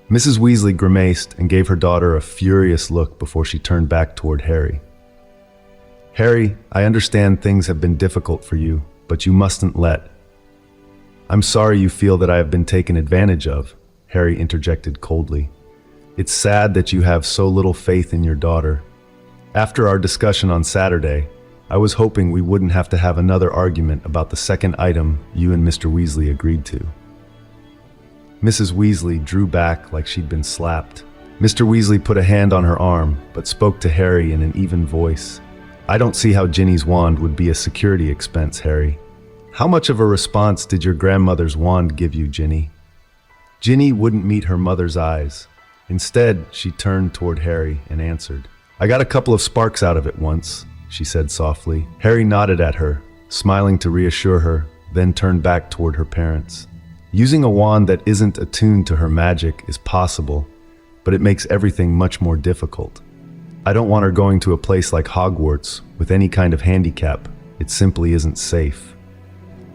Mrs. Weasley grimaced and gave her daughter a furious look before she turned back toward Harry. "Harry, I understand things have been difficult for you, but you mustn't let—" "I'm sorry you feel that I have been taken advantage of," Harry interjected coldly. "It's sad that you have so little faith in your daughter. After our discussion on Saturday, I was hoping we wouldn't have to have another argument about the second item you and Mr. Weasley agreed to." Mrs. Weasley drew back like she'd been slapped. Mr. Weasley put a hand on her arm, but spoke to Harry in an even voice. "I don't see how Ginny's wand would be a security expense, Harry. How much of a response did your grandmother's wand give you, Ginny?" Ginny wouldn't meet her mother's eyes. Instead, she turned toward Harry and answered. "I got a couple of sparks out of it once," she said softly. Harry nodded at her, smiling to reassure her, then turned back toward her parents. Using a wand that isn't attuned to her magic is possible, but it makes everything much more difficult. I don't want her going to a place like Hogwarts with any kind of handicap. It simply isn't safe."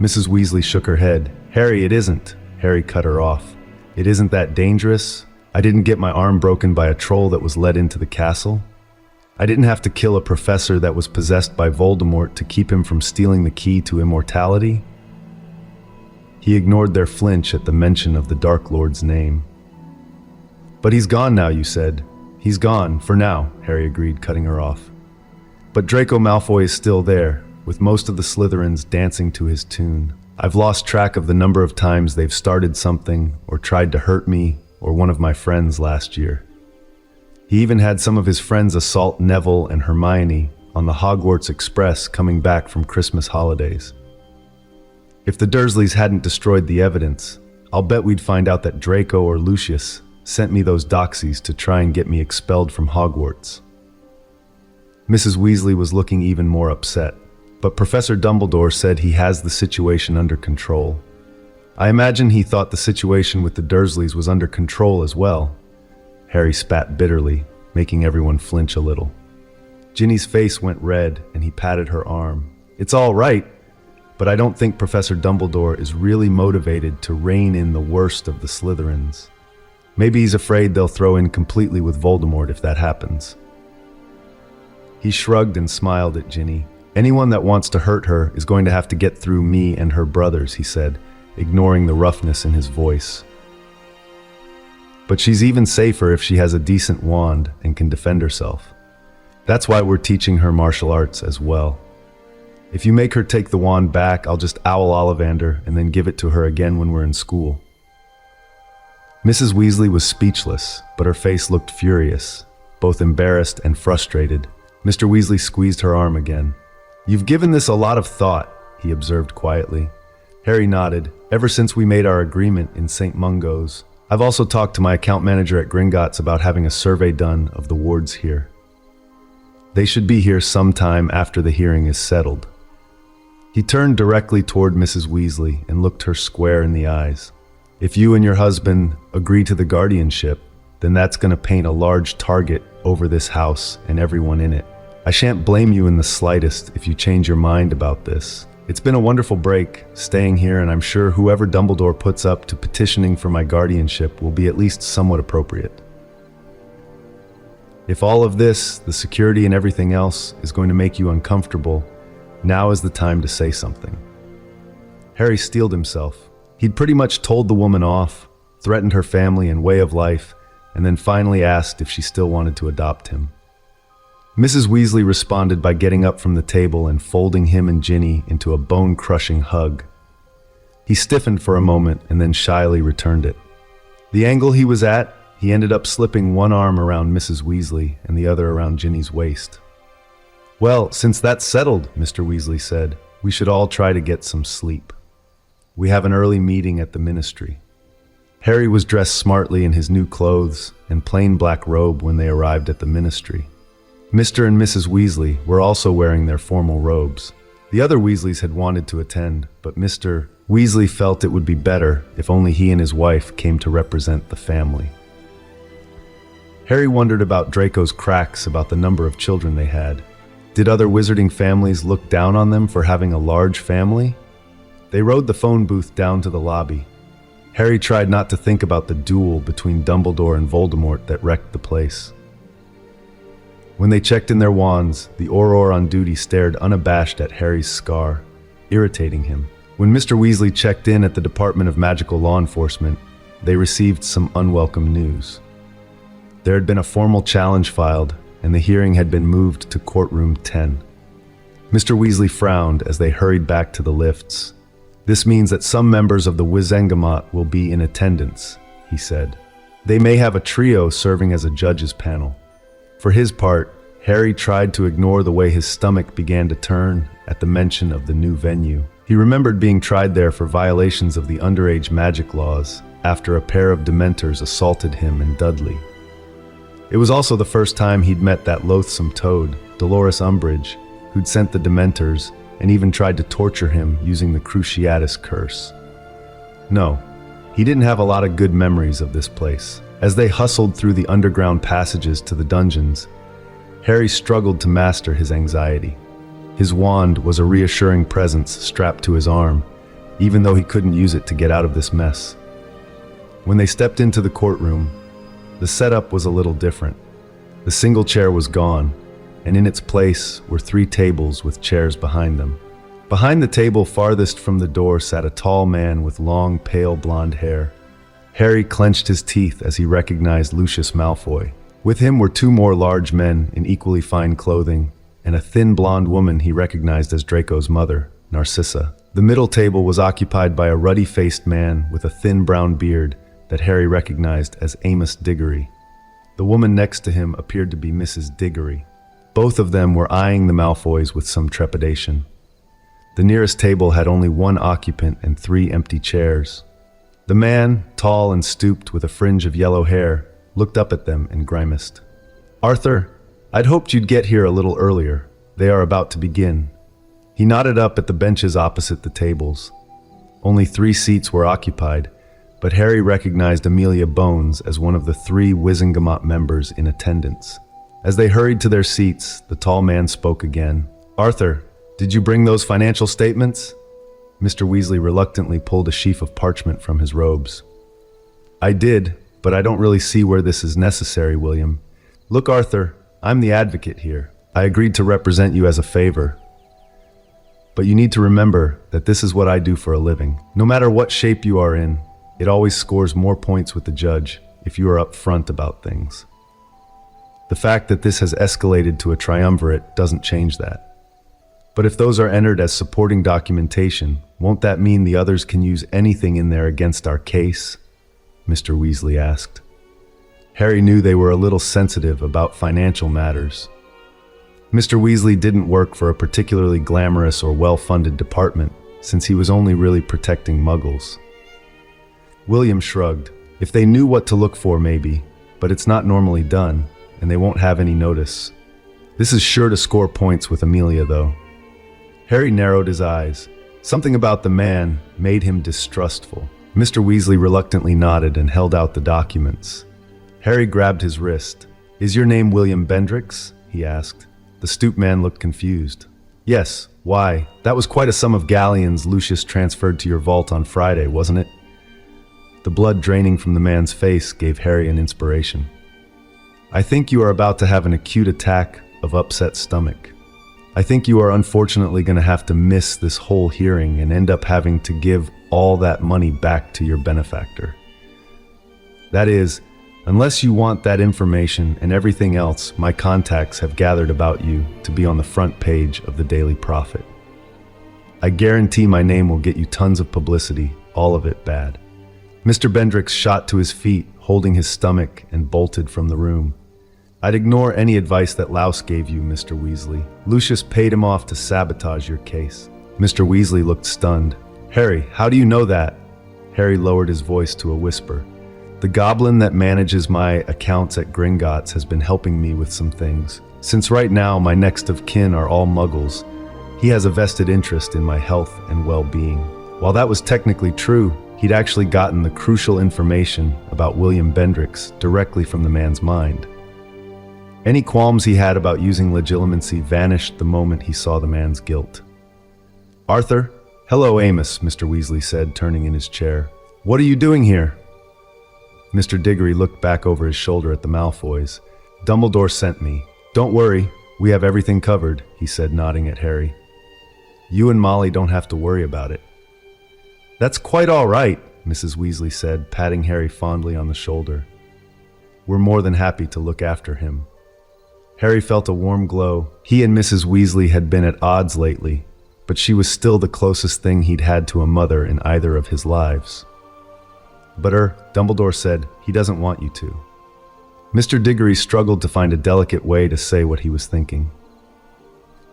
Mrs. Weasley shook her head. "Harry, it isn't." Harry cut her off. "It isn't that dangerous. I didn't get my arm broken by a troll that was let into the castle. I didn't have to kill a professor that was possessed by Voldemort to keep him from stealing the key to immortality." He ignored their flinch at the mention of the Dark Lord's name. "But he's gone now, you said." "He's gone, for now," Harry agreed, cutting her off. "But Draco Malfoy is still there, with most of the Slytherins dancing to his tune. I've lost track of the number of times they've started something or tried to hurt me or one of my friends last year. He even had some of his friends assault Neville and Hermione on the Hogwarts Express coming back from Christmas holidays. If the Dursleys hadn't destroyed the evidence, I'll bet we'd find out that Draco or Lucius sent me those doxies to try and get me expelled from Hogwarts." Mrs. Weasley was looking even more upset, but Professor Dumbledore said he has the situation under control. I imagine he thought the situation with the Dursleys was under control as well. Harry spat bitterly, making everyone flinch a little. Ginny's face went red and he patted her arm. "It's all right, but I don't think Professor Dumbledore is really motivated to rein in the worst of the Slytherins. Maybe he's afraid they'll throw in completely with Voldemort if that happens." He shrugged and smiled at Ginny. "Anyone that wants to hurt her is going to have to get through me and her brothers," he said, ignoring the roughness in his voice. "But she's even safer if she has a decent wand and can defend herself. That's why we're teaching her martial arts as well. If you make her take the wand back, I'll just owl Ollivander and then give it to her again when we're in school." Mrs. Weasley was speechless, but her face looked furious, both embarrassed and frustrated. Mr. Weasley squeezed her arm again. "You've given this a lot of thought," he observed quietly. Harry nodded. "Ever since we made our agreement in St. Mungo's. I've also talked to my account manager at Gringotts about having a survey done of the wards here. They should be here sometime after the hearing is settled." He turned directly toward Mrs. Weasley and looked her square in the eyes. "If you and your husband agree to the guardianship, then that's going to paint a large target over this house and everyone in it. I shan't blame you in the slightest if you change your mind about this. It's been a wonderful break, staying here, and I'm sure whoever Dumbledore puts up to petitioning for my guardianship will be at least somewhat appropriate. If all of this, the security and everything else, is going to make you uncomfortable, now is the time to say something." Harry steeled himself. He'd pretty much told the woman off, threatened her family and way of life, and then finally asked if she still wanted to adopt him. Mrs. Weasley responded by getting up from the table and folding him and Ginny into a bone-crushing hug. He stiffened for a moment and then shyly returned it. The angle he was at, he ended up slipping one arm around Mrs. Weasley and the other around Ginny's waist. "Well, since that's settled," Mr. Weasley said, "we should all try to get some sleep. We have an early meeting at the ministry." Harry was dressed smartly in his new clothes and plain black robe when they arrived at the ministry. Mr. and Mrs. Weasley were also wearing their formal robes. The other Weasleys had wanted to attend, but Mr. Weasley felt it would be better if only he and his wife came to represent the family. Harry wondered about Draco's cracks about the number of children they had. Did other wizarding families look down on them for having a large family? They rode the phone booth down to the lobby. Harry tried not to think about the duel between Dumbledore and Voldemort that wrecked the place. When they checked in their wands, the Auror on duty stared unabashed at Harry's scar, irritating him. When Mr. Weasley checked in at the Department of Magical Law Enforcement, they received some unwelcome news. There had been a formal challenge filed, and the hearing had been moved to courtroom 10. Mr. Weasley frowned as they hurried back to the lifts. "This means that some members of the Wizengamot will be in attendance," he said. "They may have a trio serving as a judges panel." For his part, Harry tried to ignore the way his stomach began to turn at the mention of the new venue. He remembered being tried there for violations of the underage magic laws after a pair of Dementors assaulted him and Dudley. It was also the first time he'd met that loathsome toad, Dolores Umbridge, who'd sent the Dementors and even tried to torture him using the Cruciatus curse. No, he didn't have a lot of good memories of this place. As they hustled through the underground passages to the dungeons, Harry struggled to master his anxiety. His wand was a reassuring presence strapped to his arm, even though he couldn't use it to get out of this mess. When they stepped into the courtroom, the setup was a little different. The single chair was gone, and in its place were 3 tables with chairs behind them. Behind the table farthest from the door sat a tall man with long, pale blonde hair. Harry clenched his teeth as he recognized Lucius Malfoy. With him were 2 more large men in equally fine clothing, and a thin blonde woman he recognized as Draco's mother, Narcissa. The middle table was occupied by a ruddy-faced man with a thin brown beard that Harry recognized as Amos Diggory. The woman next to him appeared to be Mrs. Diggory. Both of them were eyeing the Malfoys with some trepidation. The nearest table had only 1 occupant and 3 empty chairs. The man, tall and stooped with a fringe of yellow hair, looked up at them and grimaced. "Arthur, I'd hoped you'd get here a little earlier. They are about to begin." He nodded up at the benches opposite the tables. Only 3 seats were occupied, but Harry recognized Amelia Bones as one of the 3 Wizengamot members in attendance. As they hurried to their seats, the tall man spoke again. "Arthur, did you bring those financial statements?" Mr. Weasley reluctantly pulled a sheaf of parchment from his robes. "I did, but I don't really see where this is necessary, William. Look, Arthur, I'm the advocate here. I agreed to represent you as a favor. But you need to remember that this is what I do for a living. No matter what shape you are in, it always scores more points with the judge if you are upfront about things. The fact that this has escalated to a triumvirate doesn't change that. But if those are entered as supporting documentation, won't that mean the others can use anything in there against our case?" Mr. Weasley asked. Harry knew they were a little sensitive about financial matters. Mr. Weasley didn't work for a particularly glamorous or well-funded department, since he was only really protecting muggles. William shrugged. If they knew what to look for, maybe, but it's not normally done, and they won't have any notice. This is sure to score points with Amelia, though. Harry narrowed his eyes. Something about the man made him distrustful. Mr. Weasley reluctantly nodded and held out the documents. Harry grabbed his wrist. "Is your name William Bendrix?" he asked. The stooped man looked confused. "Yes, why? That was quite a sum of galleons Lucius transferred to your vault on Friday, wasn't it?" The blood draining from the man's face gave Harry an inspiration. "I think you are about to have an acute attack of upset stomach. I think you are unfortunately going to have to miss this whole hearing and end up having to give all that money back to your benefactor. That is, unless you want that information and everything else my contacts have gathered about you to be on the front page of the Daily Prophet. I guarantee my name will get you tons of publicity, all of it bad." Mr. Bendrix shot to his feet, holding his stomach, and bolted from the room. "I'd ignore any advice that Louse gave you, Mr. Weasley. Lucius paid him off to sabotage your case." Mr. Weasley looked stunned. "Harry, how do you know that?" Harry lowered his voice to a whisper. "The goblin that manages my accounts at Gringotts has been helping me with some things. Since right now my next of kin are all muggles, he has a vested interest in my health and well-being." While that was technically true, he'd actually gotten the crucial information about William Bendrix directly from the man's mind. Any qualms he had about using legilimency vanished the moment he saw the man's guilt. "Arthur?" "Hello, Amos," Mr. Weasley said, turning in his chair. "What are you doing here?" Mr. Diggory looked back over his shoulder at the Malfoys. "Dumbledore sent me. Don't worry, we have everything covered," he said, nodding at Harry. "You and Molly don't have to worry about it." "That's quite all right," Mrs. Weasley said, patting Harry fondly on the shoulder. "We're more than happy to look after him." Harry felt a warm glow. He and Mrs. Weasley had been at odds lately, but she was still the closest thing he'd had to a mother in either of his lives. "But Dumbledore said he doesn't want you to." Mr. Diggory struggled to find a delicate way to say what he was thinking.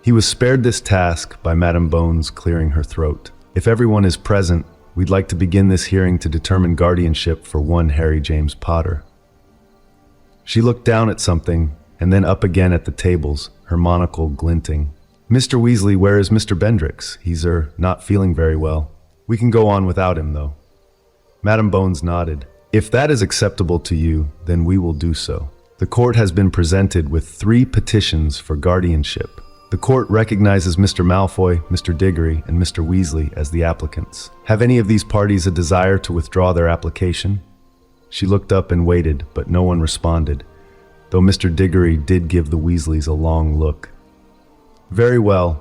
He was spared this task by Madame Bones clearing her throat. "If everyone is present, we'd like to begin this hearing to determine guardianship for one Harry James Potter." She looked down at something and then up again at the tables, her monocle glinting. "Mr. Weasley, where is Mr. Bendrix? He's not feeling very well. We can go on without him, though." Madame Bones nodded. "If that is acceptable to you, then we will do so. The court has been presented with 3 petitions for guardianship. The court recognizes Mr. Malfoy, Mr. Diggory, and Mr. Weasley as the applicants. Have any of these parties a desire to withdraw their application?" She looked up and waited, but no one responded, though Mr. Diggory did give the Weasleys a long look. "Very well.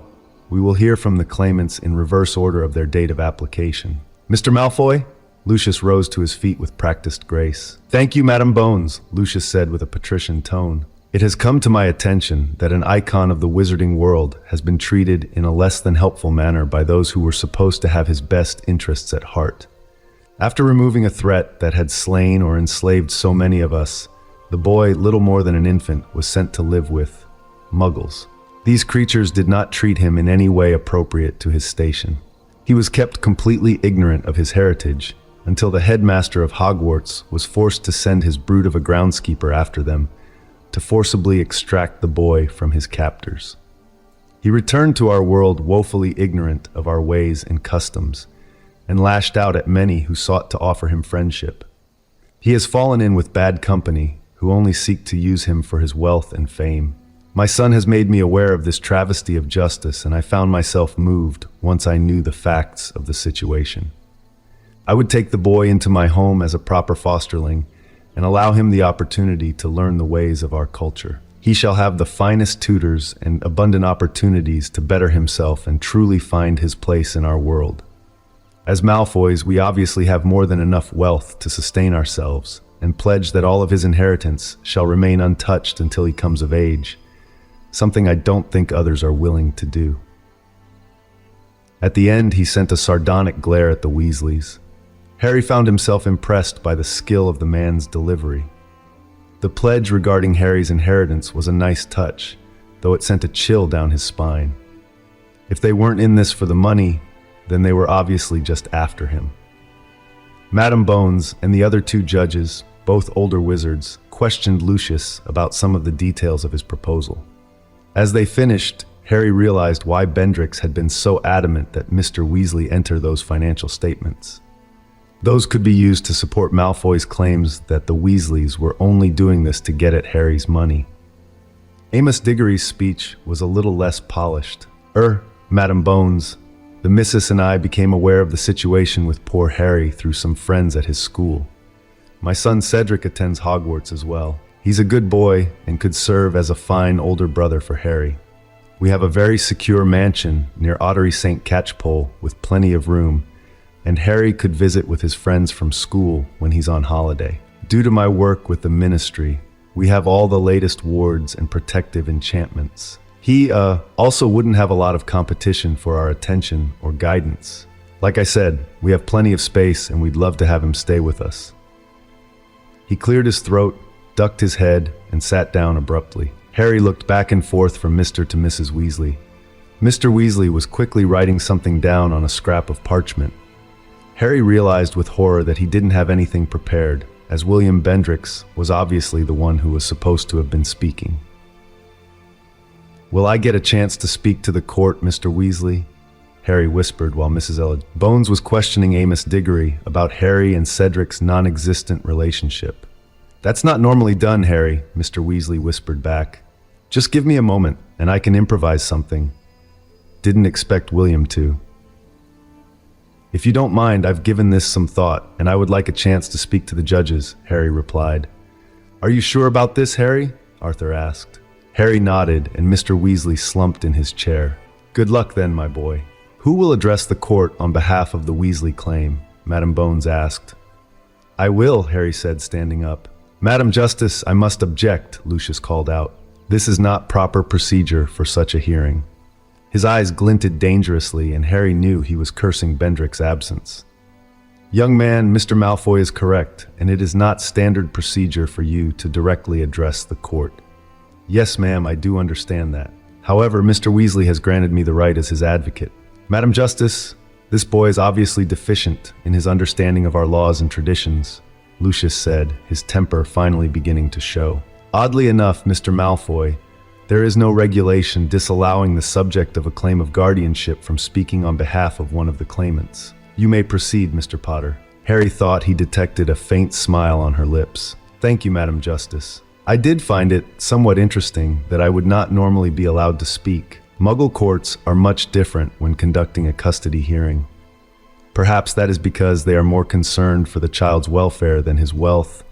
We will hear from the claimants in reverse order of their date of application. Mr. Malfoy?" Lucius rose to his feet with practiced grace. "Thank you, Madame Bones," Lucius said with a patrician tone. "It has come to my attention that an icon of the wizarding world has been treated in a less than helpful manner by those who were supposed to have his best interests at heart. After removing a threat that had slain or enslaved so many of us, the boy, little more than an infant, was sent to live with muggles. These creatures did not treat him in any way appropriate to his station. He was kept completely ignorant of his heritage, until the headmaster of Hogwarts was forced to send his brute of a groundskeeper after them to forcibly extract the boy from his captors. He returned to our world woefully ignorant of our ways and customs, and lashed out at many who sought to offer him friendship. He has fallen in with bad company, who only seek to use him for his wealth and fame. My son has made me aware of this travesty of justice, and I found myself moved once I knew the facts of the situation. I would take the boy into my home as a proper fosterling and allow him the opportunity to learn the ways of our culture. He shall have the finest tutors and abundant opportunities to better himself and truly find his place in our world. As Malfoys, we obviously have more than enough wealth to sustain ourselves, and pledge that all of his inheritance shall remain untouched until he comes of age, something I don't think others are willing to do. At the end, he sent a sardonic glare at the Weasleys. Harry found himself impressed by the skill of the man's delivery. The pledge regarding Harry's inheritance was a nice touch, though it sent a chill down his spine. If they weren't in this for the money, then they were obviously just after him. Madam Bones and the other two judges, both older wizards, questioned Lucius about some of the details of his proposal. As they finished, Harry realized why Bendrix had been so adamant that Mr. Weasley enter those financial statements. Those could be used to support Malfoy's claims that the Weasleys were only doing this to get at Harry's money. Amos Diggory's speech was a little less polished. Madam Bones, the missus and I became aware of the situation with poor Harry through some friends at his school. My son Cedric attends Hogwarts as well. He's a good boy and could serve as a fine older brother for Harry. We have a very secure mansion near Ottery St. Catchpole with plenty of room, and Harry could visit with his friends from school when he's on holiday. Due to my work with the ministry, we have all the latest wards and protective enchantments. He also wouldn't have a lot of competition for our attention or guidance. Like I said, we have plenty of space and we'd love to have him stay with us. He cleared his throat, ducked his head, and sat down abruptly. Harry looked back and forth from Mr. to Mrs. Weasley. Mr. Weasley was quickly writing something down on a scrap of parchment. Harry realized with horror that he didn't have anything prepared, as William Bendrix was obviously the one who was supposed to have been speaking. "Will I get a chance to speak to the court, Mr. Weasley?" Harry whispered while Mrs. Bones was questioning Amos Diggory about Harry and Cedric's non-existent relationship. "That's not normally done, Harry," Mr. Weasley whispered back. "Just give me a moment, and I can improvise something." Didn't expect William to. "If you don't mind, I've given this some thought, and I would like a chance to speak to the judges," Harry replied. "Are you sure about this, Harry?" Arthur asked. Harry nodded, and Mr. Weasley slumped in his chair. "Good luck then, my boy." "Who will address the court on behalf of the Weasley claim?" Madam Bones asked. "I will," Harry said, standing up. "Madam Justice, I must object," Lucius called out. "This is not proper procedure for such a hearing." His eyes glinted dangerously, and Harry knew he was cursing Bendrix's absence. "Young man, Mr. Malfoy is correct, and it is not standard procedure for you to directly address the court." "Yes, ma'am, I do understand that. However, Mr. Weasley has granted me the right as his advocate." "Madam Justice, this boy is obviously deficient in his understanding of our laws and traditions," Lucius said, his temper finally beginning to show. "Oddly enough, Mr. Malfoy, there is no regulation disallowing the subject of a claim of guardianship from speaking on behalf of one of the claimants. You may proceed, Mr. Potter." Harry thought he detected a faint smile on her lips. "Thank you, Madam Justice. I did find it somewhat interesting that I would not normally be allowed to speak. Muggle courts are much different when conducting a custody hearing. Perhaps that is because they are more concerned for the child's welfare than his wealth,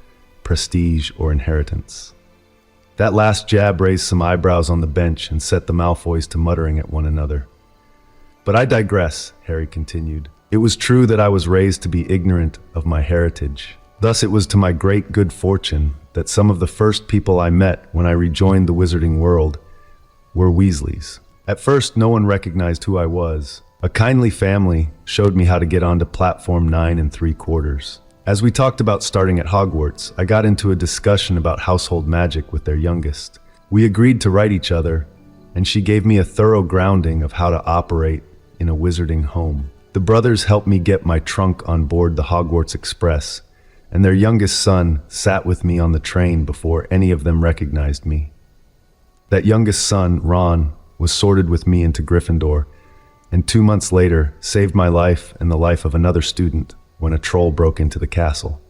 prestige, or inheritance." That last jab raised some eyebrows on the bench and set the Malfoys to muttering at one another. "But I digress," Harry continued. "It was true that I was raised to be ignorant of my heritage. Thus it was to my great good fortune that some of the first people I met when I rejoined the wizarding world were Weasleys. At first, no one recognized who I was. A kindly family showed me how to get onto platform 9 3/4. As we talked about starting at Hogwarts, I got into a discussion about household magic with their youngest. We agreed to write each other, and she gave me a thorough grounding of how to operate in a wizarding home. The brothers helped me get my trunk on board the Hogwarts Express, and their youngest son sat with me on the train before any of them recognized me. That youngest son, Ron, was sorted with me into Gryffindor, and 2 months later saved my life and the life of another student when a troll broke into the castle.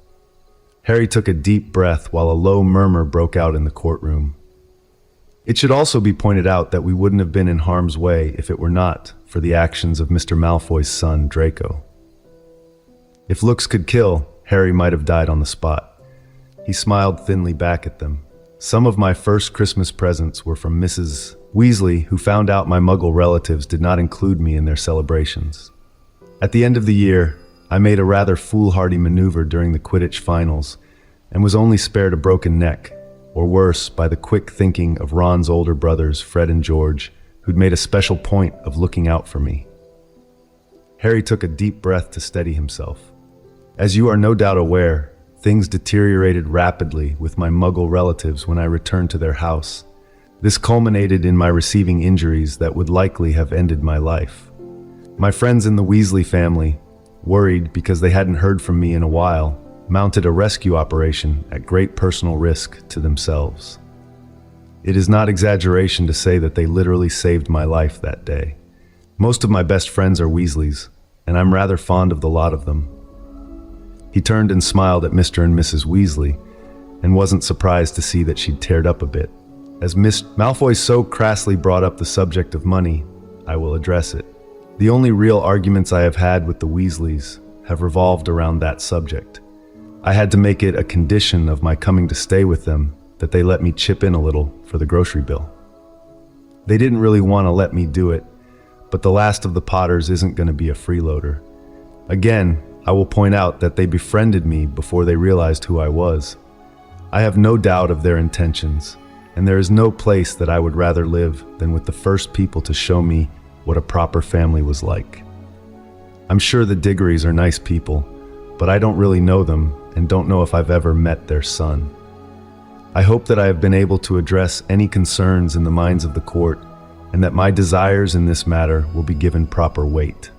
Harry took a deep breath while a low murmur broke out in the courtroom. It should also be pointed out that we wouldn't have been in harm's way if it were not for the actions of Mr. Malfoy's son, Draco. If looks could kill, Harry might have died on the spot. He smiled thinly back at them. Some of my first Christmas presents were from Mrs. Weasley, who found out my Muggle relatives did not include me in their celebrations. At the end of the year, I made a rather foolhardy maneuver during the Quidditch finals and was only spared a broken neck, or worse, by the quick thinking of Ron's older brothers, Fred and George, who'd made a special point of looking out for me. Harry took a deep breath to steady himself. As you are no doubt aware, things deteriorated rapidly with my Muggle relatives when I returned to their house. This culminated in my receiving injuries that would likely have ended my life. My friends in the Weasley family, worried because they hadn't heard from me in a while, mounted a rescue operation at great personal risk to themselves. It is not exaggeration to say that they literally saved my life that day. Most of my best friends are Weasleys, and I'm rather fond of the lot of them. He turned and smiled at Mr. and Mrs. Weasley, and wasn't surprised to see that she'd teared up a bit. As Miss Malfoy so crassly brought up the subject of money, I will address it. The only real arguments I have had with the Weasleys have revolved around that subject. I had to make it a condition of my coming to stay with them that they let me chip in a little for the grocery bill. They didn't really want to let me do it, but the last of the Potters isn't going to be a freeloader. Again, I will point out that they befriended me before they realized who I was. I have no doubt of their intentions, and there is no place that I would rather live than with the first people to show me what a proper family was like. I'm sure the Diggories are nice people, but I don't really know them and don't know if I've ever met their son. I hope that I have been able to address any concerns in the minds of the court and that my desires in this matter will be given proper weight.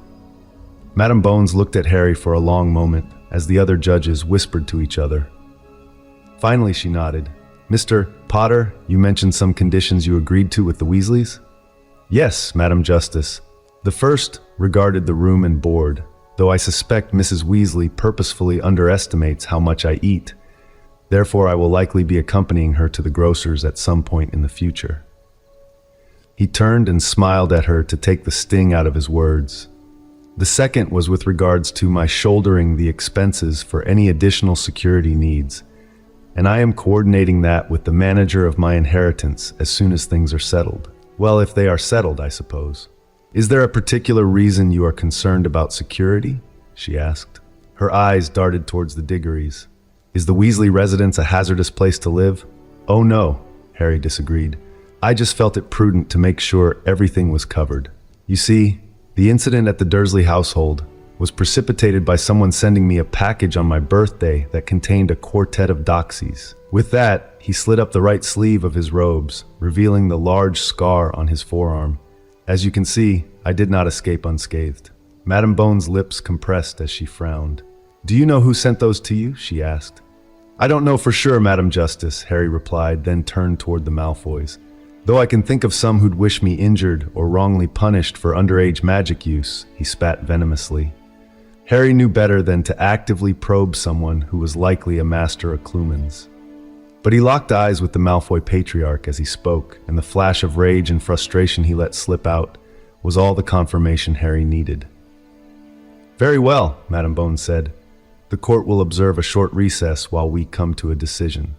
Madam Bones looked at Harry for a long moment as the other judges whispered to each other. Finally, she nodded. Mr. Potter, you mentioned some conditions you agreed to with the Weasleys? Yes, Madam Justice. The first regarded the room and board, though I suspect Mrs. Weasley purposefully underestimates how much I eat. Therefore, I will likely be accompanying her to the grocer's at some point in the future. He turned and smiled at her to take the sting out of his words. The second was with regards to my shouldering the expenses for any additional security needs, and I am coordinating that with the manager of my inheritance as soon as things are settled. Well, if they are settled, I suppose. Is there a particular reason you are concerned about security? She asked. Her eyes darted towards the Diggories. Is the Weasley residence a hazardous place to live? Oh no, Harry disagreed. I just felt it prudent to make sure everything was covered. You see, the incident at the Dursley household was precipitated by someone sending me a package on my birthday that contained a quartet of doxies. With that, he slid up the right sleeve of his robes, revealing the large scar on his forearm. As you can see, I did not escape unscathed. Madam Bones' lips compressed as she frowned. Do you know who sent those to you? She asked. I don't know for sure, Madam Justice, Harry replied, then turned toward the Malfoys. Though I can think of some who'd wish me injured or wrongly punished for underage magic use, he spat venomously. Harry knew better than to actively probe someone who was likely a master of Clumens. But he locked eyes with the Malfoy patriarch as he spoke, and the flash of rage and frustration he let slip out was all the confirmation Harry needed. Very well, Madam Bones said. The court will observe a short recess while we come to a decision.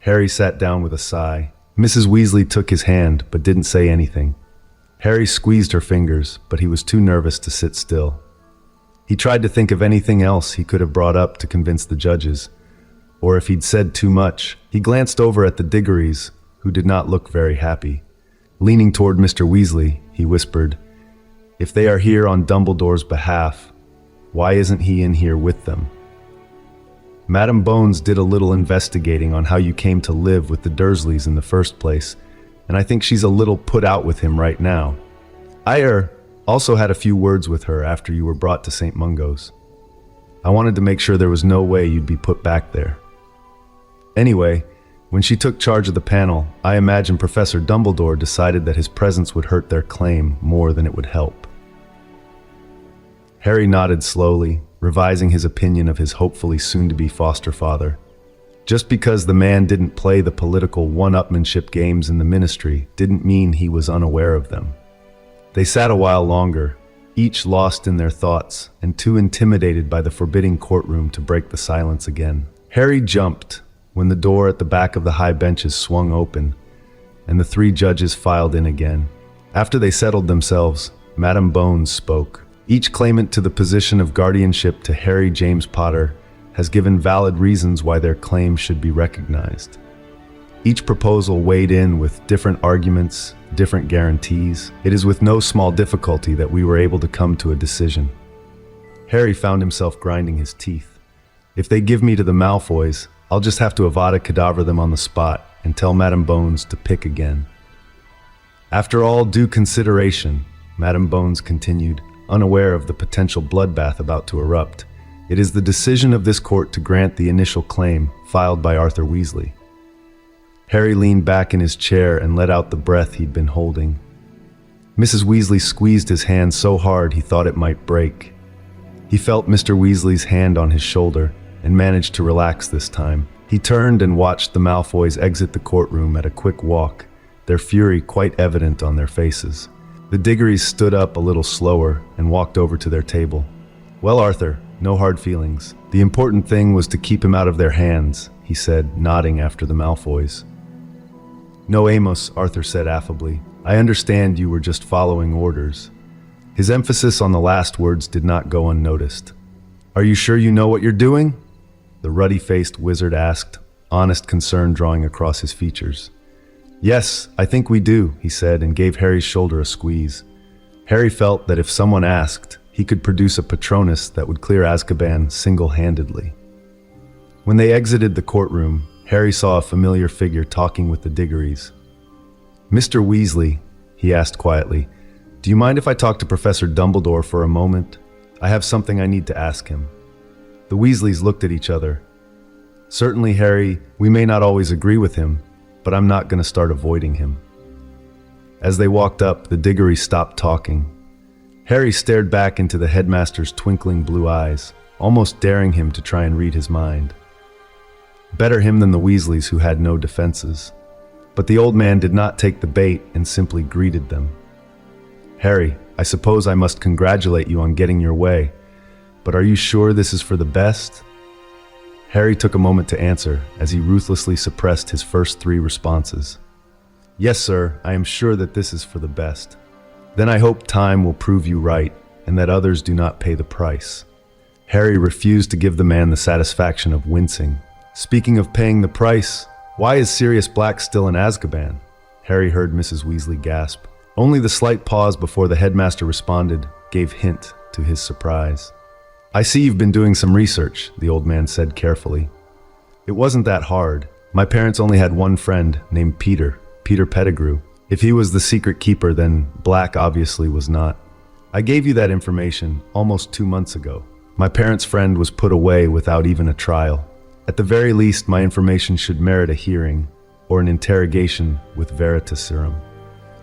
Harry sat down with a sigh. Mrs. Weasley took his hand, but didn't say anything. Harry squeezed her fingers, but he was too nervous to sit still. He tried to think of anything else he could have brought up to convince the judges, or if he'd said too much. He glanced over at the Diggories, who did not look very happy. Leaning toward Mr. Weasley, he whispered, If they are here on Dumbledore's behalf, why isn't he in here with them? Madam Bones did a little investigating on how you came to live with the Dursleys in the first place, and I think she's a little put out with him right now. Also had a few words with her after you were brought to St. Mungo's. I wanted to make sure there was no way you'd be put back there. Anyway, when she took charge of the panel, I imagine Professor Dumbledore decided that his presence would hurt their claim more than it would help. Harry nodded slowly, revising his opinion of his hopefully soon-to-be foster father. Just because the man didn't play the political one-upmanship games in the ministry didn't mean he was unaware of them. They sat a while longer, each lost in their thoughts and too intimidated by the forbidding courtroom to break the silence again. Harry jumped when the door at the back of the high benches swung open, and the three judges filed in again. After they settled themselves, Madame Bones spoke. Each claimant to the position of guardianship to Harry James Potter has given valid reasons why their claim should be recognized. Each proposal weighed in with different arguments, different guarantees. It is with no small difficulty that we were able to come to a decision. Harry found himself grinding his teeth. If they give me to the Malfoys, I'll just have to Avada Kedavra them on the spot and tell Madame Bones to pick again. After all due consideration, Madame Bones continued, unaware of the potential bloodbath about to erupt, it is the decision of this court to grant the initial claim filed by Arthur Weasley. Harry leaned back in his chair and let out the breath he'd been holding. Mrs. Weasley squeezed his hand so hard he thought it might break. He felt Mr. Weasley's hand on his shoulder and managed to relax this time. He turned and watched the Malfoys exit the courtroom at a quick walk, their fury quite evident on their faces. The Diggorys stood up a little slower and walked over to their table. Well, Arthur, no hard feelings. The important thing was to keep him out of their hands, he said, nodding after the Malfoys. No, Amos, Arthur said affably. I understand you were just following orders. His emphasis on the last words did not go unnoticed. Are you sure you know what you're doing? The ruddy-faced wizard asked, honest concern drawing across his features. Yes, I think we do, he said, and gave Harry's shoulder a squeeze. Harry felt that if someone asked, he could produce a Patronus that would clear Azkaban single-handedly. When they exited the courtroom, Harry saw a familiar figure talking with the Diggorys. Mr. Weasley, he asked quietly, do you mind if I talk to Professor Dumbledore for a moment? I have something I need to ask him. The Weasleys looked at each other. Certainly, Harry, we may not always agree with him, but I'm not going to start avoiding him. As they walked up, the Diggorys stopped talking. Harry stared back into the headmaster's twinkling blue eyes, almost daring him to try and read his mind. Better him than the Weasleys, who had no defenses. But the old man did not take the bait and simply greeted them. Harry, I suppose I must congratulate you on getting your way, but are you sure this is for the best? Harry took a moment to answer as he ruthlessly suppressed his first three responses. Yes, sir, I am sure that this is for the best. Then I hope time will prove you right, and that others do not pay the price. Harry refused to give the man the satisfaction of wincing. Speaking of paying the price, why is Sirius Black still in Azkaban? Harry heard Mrs. Weasley gasp. Only the slight pause before the headmaster responded gave hint to his surprise. I see you've been doing some research, the old man said carefully. It wasn't that hard. My parents only had one friend named Peter Pettigrew. If he was the secret keeper, then Black obviously was not. I gave you that information almost 2 months ago. My parents' friend was put away without even a trial. At the very least, my information should merit a hearing or an interrogation with Veritaserum.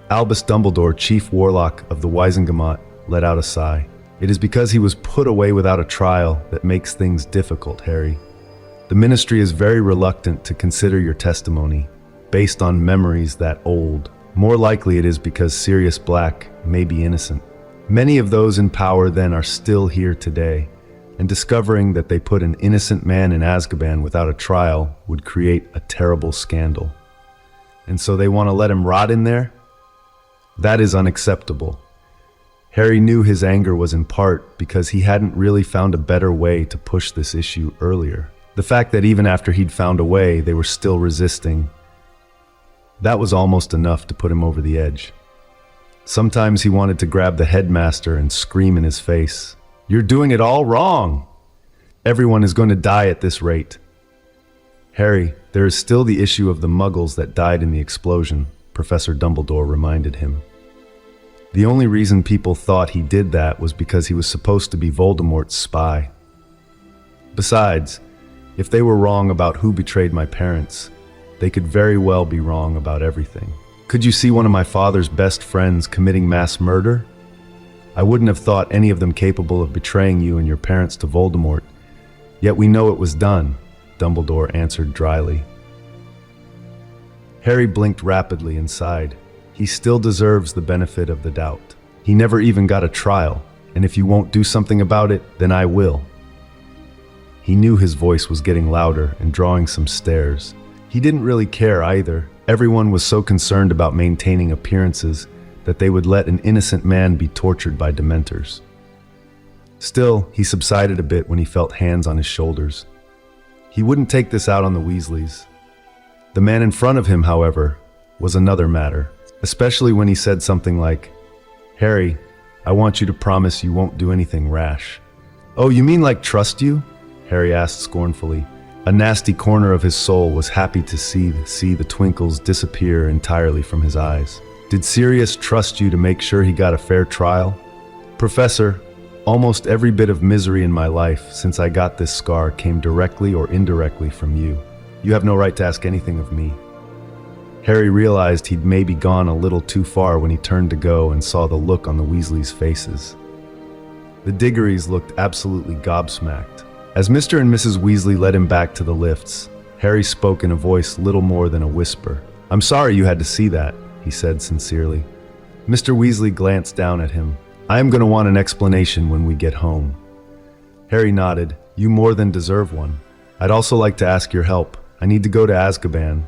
Albus Dumbledore, chief warlock of the Wisengamot, let out a sigh. It is because he was put away without a trial that makes things difficult, Harry. The ministry is very reluctant to consider your testimony based on memories that old. More likely it is because Sirius Black may be innocent. Many of those in power then are still here today, and discovering that they put an innocent man in Azkaban without a trial would create a terrible scandal. And so they want to let him rot in there? That is unacceptable. Harry knew his anger was in part because he hadn't really found a better way to push this issue earlier. The fact that even after he'd found a way, they were still resisting, that was almost enough to put him over the edge. Sometimes he wanted to grab the headmaster and scream in his face, "You're doing it all wrong! Everyone is going to die at this rate." Harry, there is still the issue of the muggles that died in the explosion, Professor Dumbledore reminded him. The only reason people thought he did that was because he was supposed to be Voldemort's spy. Besides, if they were wrong about who betrayed my parents, they could very well be wrong about everything. Could you see one of my father's best friends committing mass murder? I wouldn't have thought any of them capable of betraying you and your parents to Voldemort. Yet we know it was done, Dumbledore answered dryly. Harry blinked rapidly and sighed. He still deserves the benefit of the doubt. He never even got a trial, and if you won't do something about it, then I will. He knew his voice was getting louder and drawing some stares. He didn't really care either. Everyone was so concerned about maintaining appearances that they would let an innocent man be tortured by Dementors. Still, he subsided a bit when he felt hands on his shoulders. He wouldn't take this out on the Weasleys. The man in front of him, however, was another matter, especially when he said something like, "Harry, I want you to promise you won't do anything rash." "Oh, you mean like trust you?" Harry asked scornfully. A nasty corner of his soul was happy to see the twinkles disappear entirely from his eyes. "Did Sirius trust you to make sure he got a fair trial?" "Professor, almost every bit of misery in my life since I got this scar came directly or indirectly from you. You have no right to ask anything of me." Harry realized he'd maybe gone a little too far when he turned to go and saw the look on the Weasleys' faces. The Diggories looked absolutely gobsmacked. As Mr. and Mrs. Weasley led him back to the lifts, Harry spoke in a voice little more than a whisper. "I'm sorry you had to see that," he said sincerely. Mr. Weasley glanced down at him. "I am going to want an explanation when we get home." Harry nodded. "You more than deserve one. I'd also like to ask your help. I need to go to Azkaban,